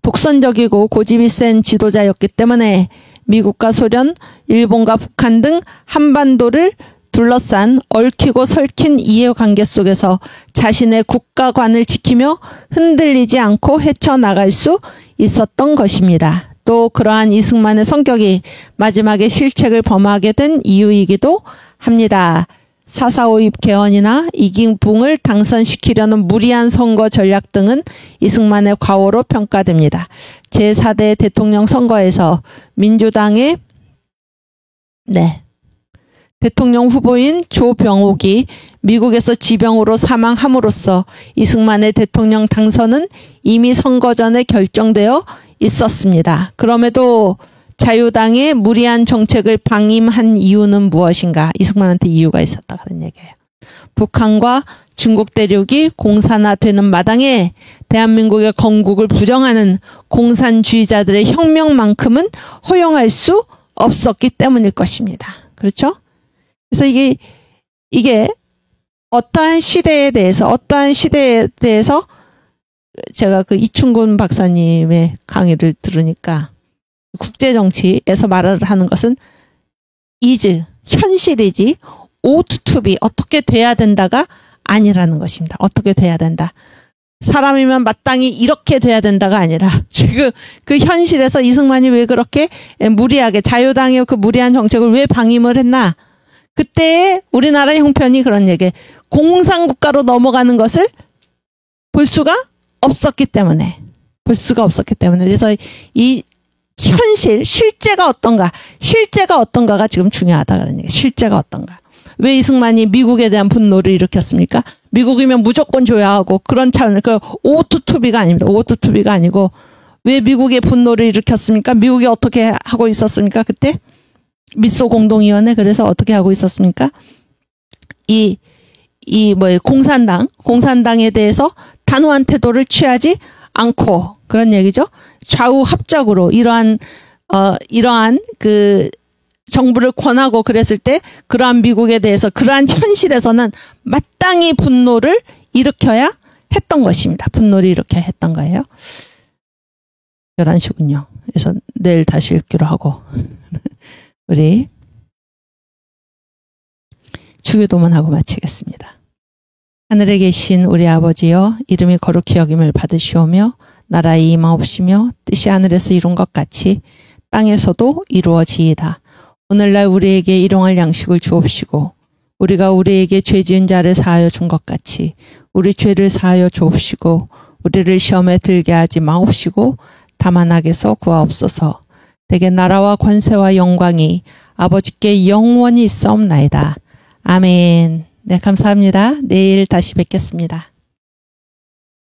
독선적이고 고집이 센 지도자였기 때문에 미국과 소련, 일본과 북한 등 한반도를 둘러싼 얽히고 설킨 이해관계 속에서 자신의 국가관을 지키며 흔들리지 않고 헤쳐나갈 수 있었던 것입니다. 또 그러한 이승만의 성격이 마지막에 실책을 범하게 된 이유이기도 합니다. 4.4 5.18 개헌이나 이기붕을 당선시키려는 무리한 선거 전략 등은 이승만의 과오로 평가됩니다. 제4대 대통령 선거에서 민주당의 대통령 후보인 조병옥이 미국에서 지병으로 사망함으로써 이승만의 대통령 당선은 이미 선거 전에 결정되어 있었습니다. 그럼에도 자유당의 무리한 정책을 방임한 이유는 무엇인가? 이승만한테 이유가 있었다 그런 얘기예요. 북한과 중국 대륙이 공산화되는 마당에 대한민국의 건국을 부정하는 공산주의자들의 혁명만큼은 허용할 수 없었기 때문일 것입니다. 그렇죠? 그래서 이게 어떠한 시대에 대해서 제가 그 이충곤 박사님의 강의를 들으니까 국제정치에서 말을 하는 것은 현실이지 ought to be, 어떻게 돼야 된다가 아니라는 것입니다. 어떻게 돼야 된다. 사람이면 마땅히 이렇게 돼야 된다가 아니라 지금 그 현실에서 이승만이 왜 그렇게 무리하게 자유당의 그 무리한 정책을 왜 방임을 했나. 그때 우리나라 형편이 그런 얘기, 공산국가로 넘어가는 것을 볼 수가 없었기 때문에 그래서 이 실제가 어떤가가 지금 중요하다 그런 얘기. 실제가 어떤가. 왜 이승만이 미국에 대한 분노를 일으켰습니까? 미국이면 무조건 줘야 하고 그런 차원, 그 오투투비가 아닙니다. 오투투비가 아니고 왜 미국의 분노를 일으켰습니까? 미국이 어떻게 하고 있었습니까? 그때 미소 공동위원회 그래서 어떻게 하고 있었습니까? 공산당에 대해서 단호한 태도를 취하지 않고 그런 얘기죠. 좌우 합작으로 이러한 그 정부를 권하고 그랬을 때 그러한 미국에 대해서 그러한 현실에서는 마땅히 분노를 일으켜야 했던 것입니다. 분노를 일으켜야 했던 거예요. 11시군요. 그래서 내일 다시 읽기로 하고 우리 주기도문 하고 마치겠습니다. 하늘에 계신 우리 아버지여 이름이 거룩히 여김을 받으시오며 나라의 임하옵시며 뜻이 하늘에서 이룬 것 같이 땅에서도 이루어지이다. 오늘날 우리에게 일용할 양식을 주옵시고 우리가 우리에게 죄 지은 자를 사하여 준 것 같이 우리 죄를 사하여 주옵시고 우리를 시험에 들게 하지 마옵시고 다만 악에서 구하옵소서. 대개 나라와 권세와 영광이 아버지께 영원히 있사옵나이다. 아멘. 네, 감사합니다. 내일 다시 뵙겠습니다.